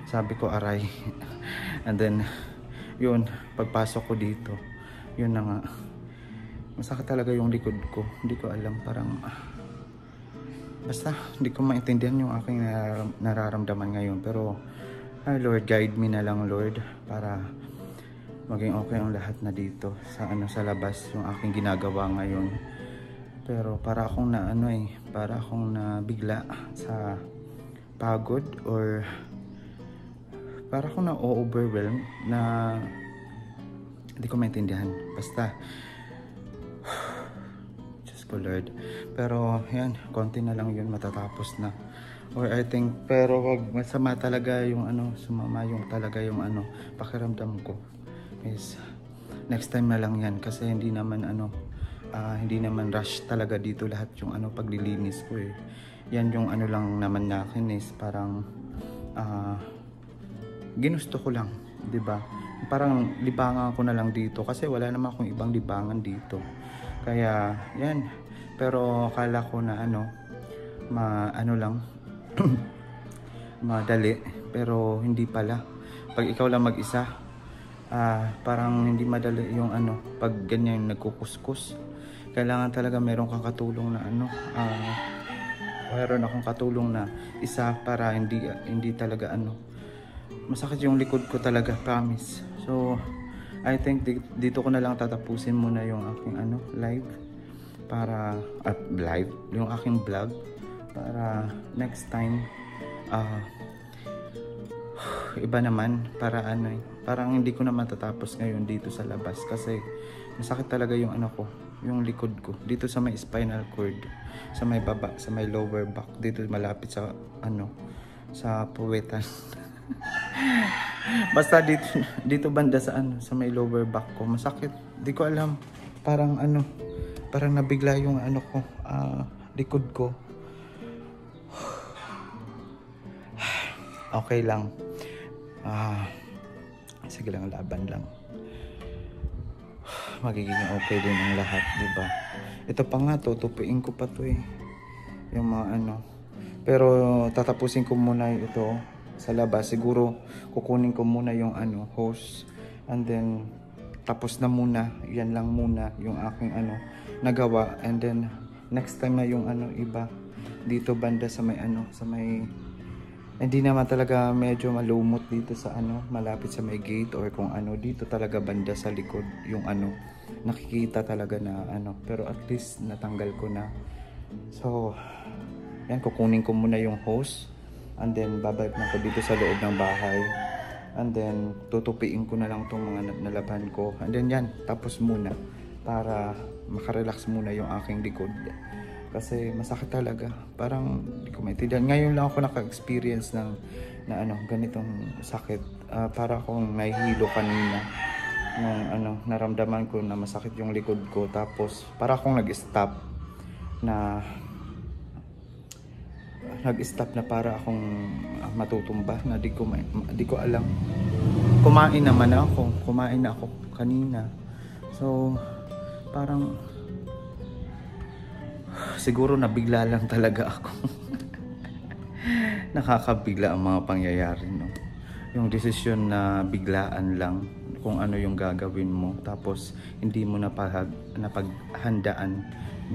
sabi ko aray. And then yun, pagpasok ko dito, yun na nga, masakit talaga yung likod ko. Hindi ko alam, parang basta hindi ko maintindihan yung aking nararamdaman ngayon. Pero Lord, guide me na lang Lord, para maging okay ang lahat na dito sa ano, sa labas, yung aking ginagawa ngayon. Pero para akong na ano eh, para akong nabigla sa pagod, or para akong na overwhelmed, na hindi ko maintindihan. Basta just ko Lord. Pero yan, konti na lang yun, matatapos na. Or I think, pero wag masama talaga yung ano, sumama yung talaga yung ano, pakiramdam ko is next time na lang yan, kasi hindi naman ano, hindi naman rush talaga dito lahat yung ano, paglilinis ko eh. Yan yung ano lang naman nakin is parang ginusto ko lang, 'di ba? Parang libangan ko na lang dito kasi wala naman akong ibang libangan dito. Kaya yan, pero akala ko na ano, ano lang madali, pero hindi pala. Pag ikaw lang mag-isa, parang hindi madali yung ano, pag ganyan nagkukuskus. Kailangan talaga meron kang katulong na ano, mayroon akong katulong na isa para hindi talaga ano, masakit yung likod ko talaga, promise. So I think dito ko na lang tatapusin muna yung aking ano, live, para live, yung aking vlog, para next time iba naman, para ano eh, parang hindi ko na matatapos ngayon dito sa labas kasi masakit talaga yung ano ko, yung likod ko dito sa may spinal cord, sa may baba, sa may lower back, dito malapit sa ano, sa puwetan. Basta dito banda sa ano, sa may lower back ko, masakit. Di ko alam. Parang ano, parang nabigla yung ano ko, likod ko. Okay lang. Sige lang, laban lang. Magiging okay din ang lahat, di ba? Ito pa nga, tutupiin ko pa to eh. Yung mga ano. Pero tatapusin ko muna ito sa labas. Siguro kukunin ko muna yung ano, hose. And then tapos na muna. Yan lang muna yung aking ano nagawa. And then next time na yung ano iba. Dito banda sa may ano, sa may hindi naman talaga medyo malumot dito sa ano, malapit sa may gate or kung ano, dito talaga banda sa likod yung ano, nakikita talaga na ano, pero at least natanggal ko na. So, yan, kukunin ko muna yung hose and then babalik na ko dito sa loob ng bahay and then tutupiin ko na lang itong mga nalaban ko and then yan, tapos muna para makarelax muna yung aking likod. Kasi masakit talaga. Parang hindi ko maintindihan. Ngayon lang ako naka-experience ng na ano, ganitong sakit. Para akong nahihilo kanina. Nung ano, naramdaman ko na masakit yung likod ko. Tapos para akong nag-stop na para akong matutumba na di ko alam. Kumain naman ako. Kumain na ako kanina. So parang siguro nabigla lang talaga ako. Nakakabigla ang mga pangyayari, no? Yung desisyon na biglaan lang kung ano yung gagawin mo tapos hindi mo napaghandaan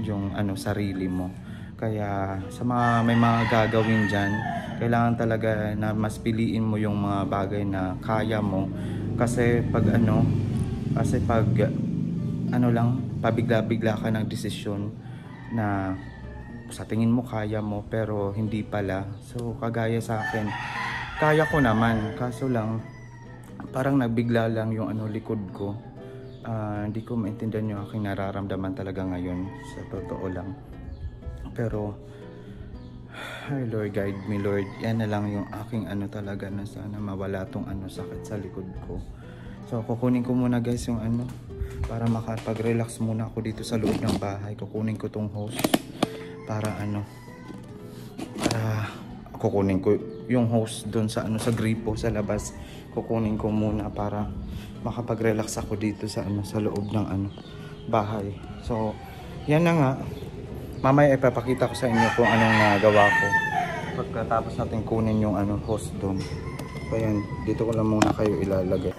yung ano sarili mo. Kaya sa may mga gagawin diyan, kailangan talaga na mas piliin mo yung mga bagay na kaya mo kasi pag pabigla-bigla ka ng desisyon na sa tingin mo kaya mo pero hindi pala. So kagaya sa akin, kaya ko naman kaso lang parang nagbigla lang yung ano likod ko. Hindi ko maintindihan yung aking nararamdaman talaga ngayon sa totoo lang. Pero ay Lord, guide me Lord. Yan na lang yung aking ano talaga na sana mawala tong ano sakit sa likod ko. So kukunin ko muna guys yung ano para makapag-relax muna ako dito sa loob ng bahay. Kukunin ko tong hose para ano, para kukunin ko yung hose doon sa ano, sa gripo sa labas. Kukunin ko muna para makapag-relax ako dito sa ano, sa loob ng ano, bahay. So yan na nga, mamaya ipapakita ko sa inyo kung anong nagawa ko pagkatapos natin kunin yung ano, hose doon. So yan, dito ko lang muna kayo ilalagay.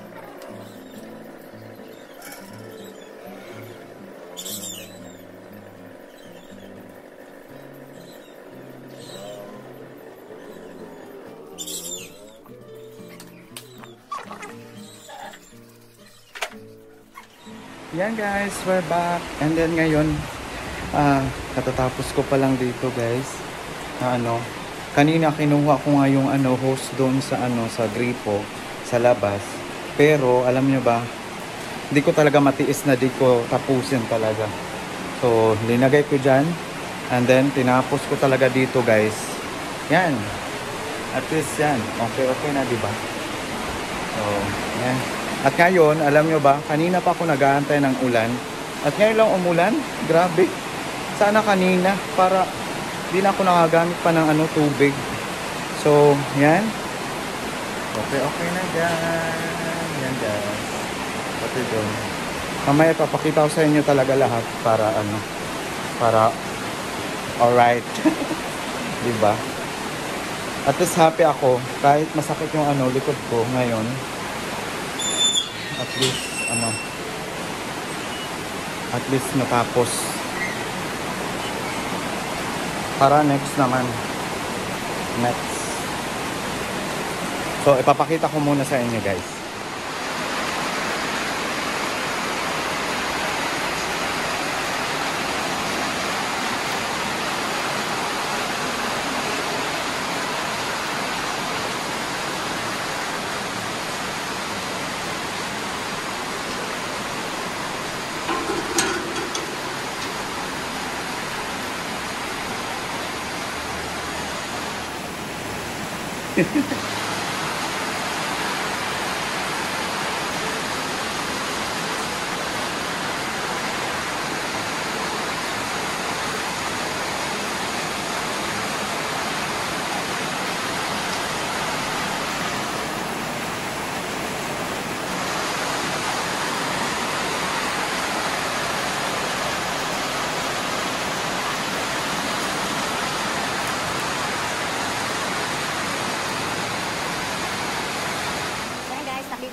Yan guys, we're back. And then ngayon, katatapos ko pa lang dito guys. Kanina kinuha ko nga yung ano, hose doon sa ano, sa gripo sa labas. Pero alam nyo ba, hindi ko talaga matiis na di ko tapusin talaga. So, linagay ko dyan. And then, tinapos ko talaga dito guys. Yan. At least yan. Okay na, diba? So, yan. At ngayon, alam nyo ba, kanina pa ako nag-aantay ng ulan. At ngayon lang umulan. Grabe. Sana kanina para di na ako nakagamit pa ng ano, tubig. So, yan. Okay na dyan. Yan guys. Pati doon. Mamaya papakita ko sa inyo talaga lahat para ano, para alright. Diba? At least happy ako kahit masakit yung ano, likod ko ngayon. At least natapos. Para next naman. Next. So ipapakita ko muna sa inyo guys.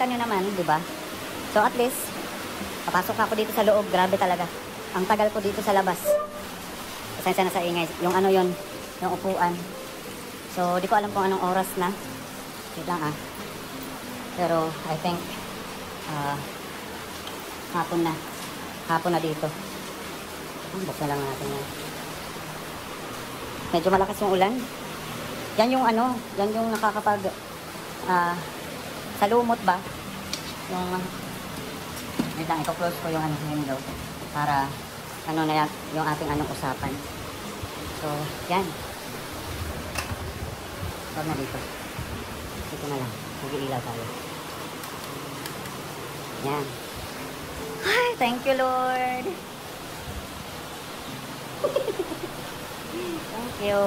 kita nyo naman, di ba? So at least, papasok ako dito sa loob. Grabe talaga. Ang tagal ko dito sa labas. Pasensya na sa ingay. Yung ano yon, yung upuan. So, di ko alam kung anong oras na. Wait lang ah. Pero, I think, hapon na. Hapon na dito. Buksan lang natin yan. Medyo malakas yung ulan. Yan yung ano, yan yung nakakapag, salumot ba? Yung, wait lang, ito-close ko yung window. Para, ano na yan, yung ating anong usapan. So, yan. Huwag na dito. Dito na lang. Mag-iilaw tayo. Yan. Ay, thank you, Lord. Thank you.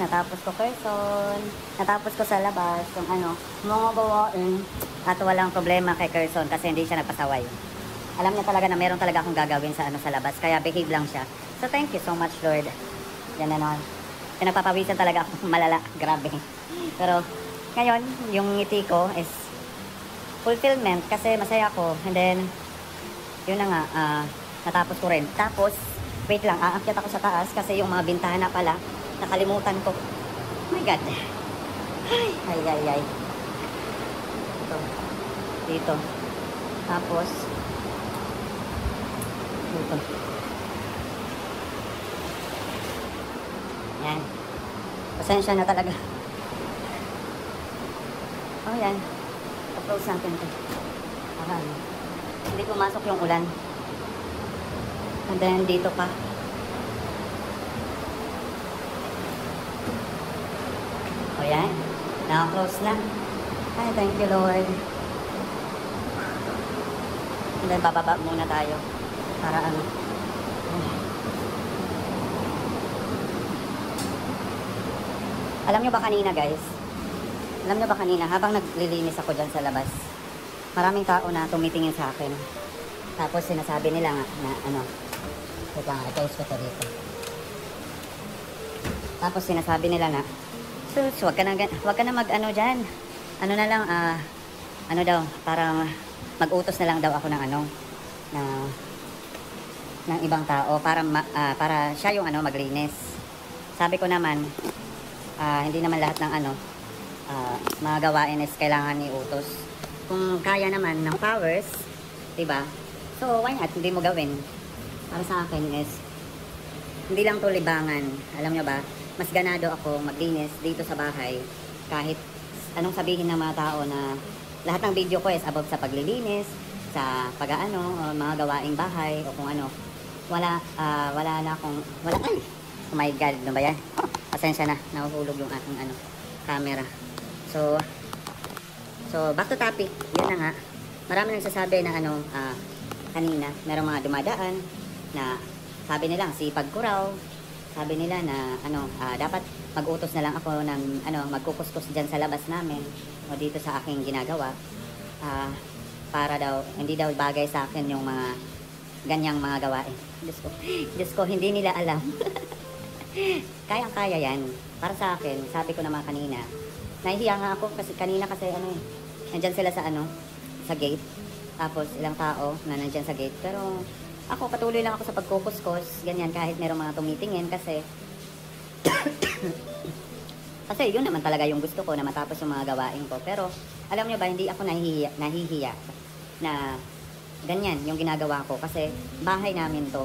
Natapos ko Carson. Natapos ko sa labas yung ano, mga bawain. At walang problema kay Carson kasi hindi siya nagpasaway. Alam niya talaga na meron talaga akong gagawin sa ano sa labas. Kaya behave lang siya. So thank you so much, Lord. Yan na naman. Pinagpapawisan talaga ako malala. Grabe. Pero ngayon, yung ngiti ko is fulfillment kasi masaya ako. And then, yun na nga, natapos ko rin. Tapos, wait lang, aakyat ako sa taas kasi yung mga bintana pala, nakalimutan ko. Oh my God. Ay. Ito. Dito. Tapos, dito. Yan. Pasensya na talaga. Oh, yan. Approach natin ito. Para hindi pumasok yung ulan. And then, dito pa. O yan. Naka-close na. Ay, thank you, Lord. And then, bababa muna tayo. Para ano. Alam nyo ba kanina, guys? Alam nyo ba kanina, habang naglilinis ako dyan sa labas, maraming tao na tumitingin sa akin. Tapos sinasabi nila nga na ano, wait lang, i-close ko to dito. Tapos sinasabi nila na, sus, wag ka na mag-ano dyan. Ano na lang, ano daw, parang mag-utos na lang daw ako ng ano, ng ibang tao para siya yung ano, maglinis. Sabi ko naman, hindi naman lahat ng ano, mga gawain is kailangan iutos. Kung kaya naman ng powers, diba? So, why not? Hindi mo gawin. Para sa akin is, hindi lang to libangan. Alam nyo ba? Mas ganado ako maglinis dito sa bahay. Kahit anong sabihin ng mga tao na lahat ng video ko is about sa paglilinis, sa pag-ano, mga gawaing bahay, o kung ano. Wala na akong, ay! Oh my God, ano ba yan? Pasensya na, nahuhulog yung aking ano, camera. So back to topic. Yan na nga. Marami nagsasabi na ano, kanina, merong mga dumadaan na sabi nila, sipag ko raw. Sabi nila na ano, dapat mag-utos na lang ako ng ano, magkukuskus dyan sa labas namin o dito sa aking ginagawa. Para daw, hindi daw bagay sa akin yung mga ganyang mga gawain. Diyos ko, hindi nila alam. Kayang-kaya yan. Para sa akin, sabi ko naman kanina, nahihiya nga ako kasi kanina kasi ano eh, nandyan sila sa ano, sa gate. Tapos ilang tao na nandyan sa gate. Pero ako patuloy lang ako sa pagkukuskos, ganyan kahit merong mga tumitingin kasi kasi yun naman talaga yung gusto ko na matapos yung mga gawain ko. Pero alam nyo ba, hindi ako nahihiya na ganyan yung ginagawa ko kasi bahay namin to.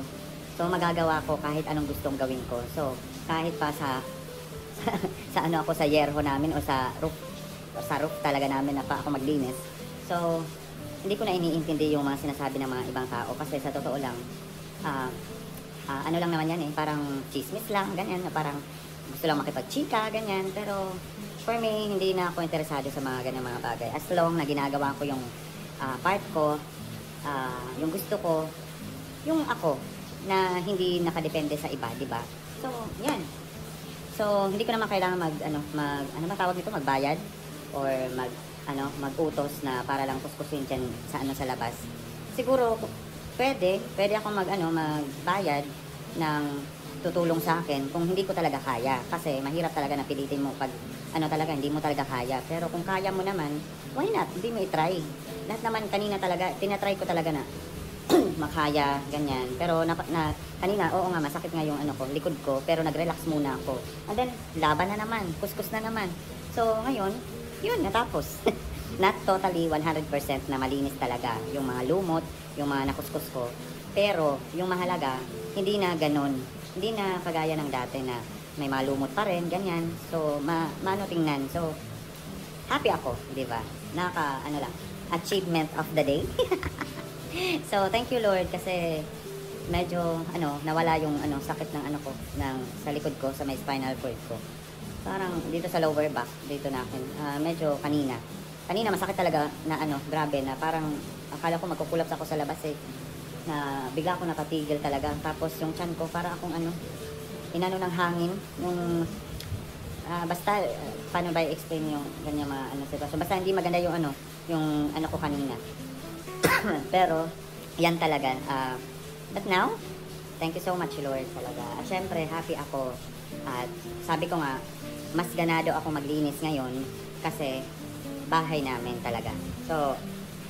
So magagawa ko kahit anong gustong gawin ko. So kahit pa sa ano ako sa yerho namin o sa roof talaga namin na pa ako maglinis. So hindi ko na iniintindi yung mga sinasabi ng mga ibang tao kasi sa totoo lang ano lang naman yan eh, parang chismis lang, ganyan, na parang gusto lang makipagchika, ganyan. Pero for me, hindi na ako interesado sa mga ganyan mga bagay. As long na ginagawa ko yung part ko, yung gusto ko, yung ako, na hindi nakadepende sa iba, di ba? So, yan. So, hindi ko naman kailangan ano ba tawag nito, magbayad or mag-utos na para lang kuskusin dyan sa labas. Siguro pwede ako magbayad ng tutulong sa akin kung hindi ko talaga kaya. Kasi mahirap talaga na pilitin mo pag talaga hindi mo talaga kaya. Pero kung kaya mo naman, why not? Hindi mo i-try. lahat naman kanina talaga, tinatry ko talaga na makaya, ganyan. Pero kanina, oo nga, masakit nga yung ano ko, likod ko, pero nag-relax muna ako. And then, laban na naman, kuskus na naman. So, ngayon, yun, natapos. Not totally 100% na malinis talaga yung mga lumot, yung mga nakuskus ko. Pero, yung mahalaga, hindi na ganun. Hindi na kagaya ng dati na may mga lumot pa rin, ganyan. So, maano tingnan. So, happy ako, di ba? Achievement of the day. So, thank you Lord kasi medyo nawala yung sakit ng sa likod ko, sa may spinal cord ko. Parang dito sa lower back, dito na akin. Medyo kanina masakit talaga na grabe na parang akala ko magkukulaps ako sa labas na bigla ako nakatigil talaga. Tapos yung tiyan ko para akong inano ng hangin yung basta paano ba i-explain yung ganyan mga sitwasyon. Basta hindi maganda yung yung ko kanina. Pero, yan talaga. But now, thank you so much, Lord, talaga. At syempre, happy ako. At sabi ko nga, mas ganado ako maglinis ngayon kasi bahay namin talaga. So,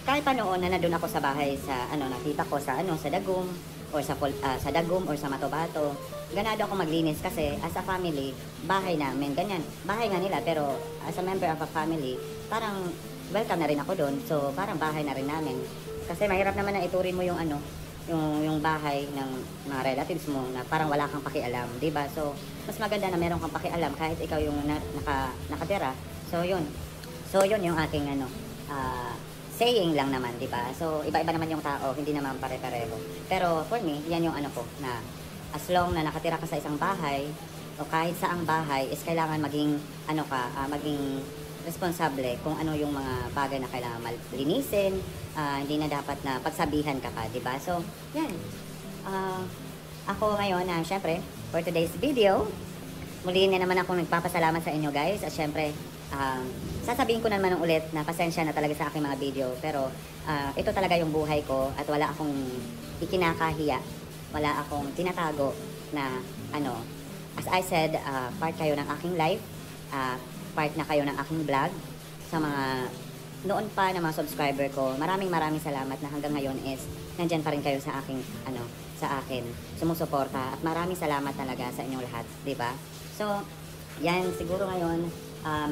kahit pa noon na nandun ako sa bahay sa, nakita ko sa, sa Dagum, or sa Dagum, or sa Matobato, ganado ako maglinis kasi as a family, bahay namin, ganyan. Bahay nga nila, pero as a member of a family, parang welcome na rin ako doon. So, parang bahay na rin namin. Kasi mahirap naman na iturin mo yung yung bahay ng mga relatives mo na parang wala kang pakialam, 'di ba? So, mas maganda na meron kang pakialam kahit ikaw yung nakatira. So, yun. So, yun yung aking saying lang naman, 'di ba? So, iba-iba naman yung tao, hindi naman pare-pareho. Pero for me, yan yung ko na as long na nakatira ka sa isang bahay o kahit saang bahay is kailangan maging maging responsable kung ano yung mga bagay na kailangan linisin, hindi na dapat na pagsabihan ka pa, diba? So, yan. Ako ngayon, syempre, for today's video, muli na naman ako nagpapasalamat sa inyo guys. At syempre, sasabihin ko naman ulit na pasensya na talaga sa aking mga video. Pero, ito talaga yung buhay ko at wala akong ikinakahiya. Wala akong tinatago na, as I said, part kayo ng aking life. Part na kayo ng aking vlog. Sa mga noon pa na mga subscriber ko, maraming salamat na hanggang ngayon is nandyan pa rin kayo sa aking sa akin sumusuporta at maraming salamat talaga sa inyong lahat, 'di ba? So, yan siguro ngayon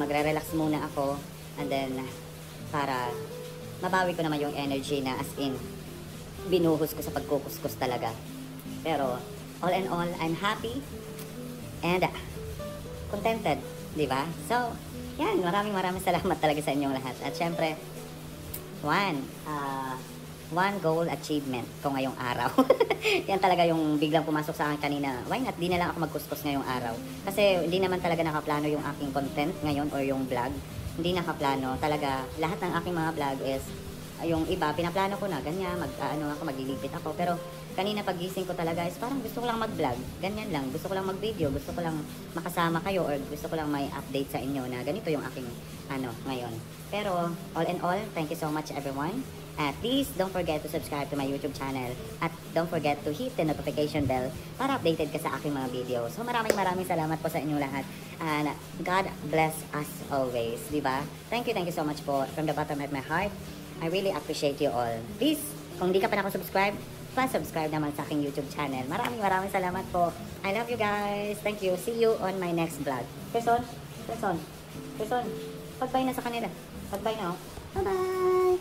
magre-relax muna ako and then para mabawi ko naman yung energy na as in binuhos ko sa pagkukuskus talaga. Pero all in all, I'm happy and contented. Diba? So, yan. Maraming salamat talaga sa inyong lahat. At syempre, one goal achievement ko ngayong araw. Yan talaga yung biglang pumasok sa akin kanina. Why not? Di na lang ako magkuskus ngayong araw. Kasi hindi naman talaga nakaplano yung aking content ngayon or yung vlog. Hindi nakaplano. Talaga, lahat ng aking mga vlog is yung iba, pinaplano ko na, ganyan, maglilipit ako. Pero, kanina pagising ko talaga is parang gusto ko lang mag-vlog. Ganyan lang. Gusto ko lang mag-video. Gusto ko lang makasama kayo or gusto ko lang may update sa inyo na ganito yung aking, ngayon. Pero, all in all, thank you so much everyone. Please, don't forget to subscribe to my YouTube channel. At don't forget to hit the notification bell para updated ka sa aking mga video. So, maraming salamat po sa inyong lahat. And God bless us always. Diba? Thank you so much po from the bottom of my heart. I really appreciate you all. Please, kung di ka pa nakasubscribe, pa-subscribe naman sa aking YouTube channel. Maraming salamat po. I love you guys. Thank you. See you on my next vlog. Person, pagbay na sa kanila. Pagbay na, oh. Bye-bye.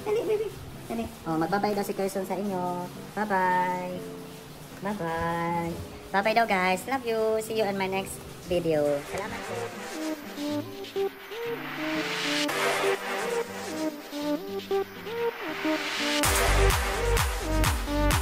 Dali, baby. Dali. Oh, magbabay daw si Kerson sa inyo. Bye-bye. Bye-bye. Bye-bye daw, guys. Love you. See you on my next video. Salamat po. Thank you.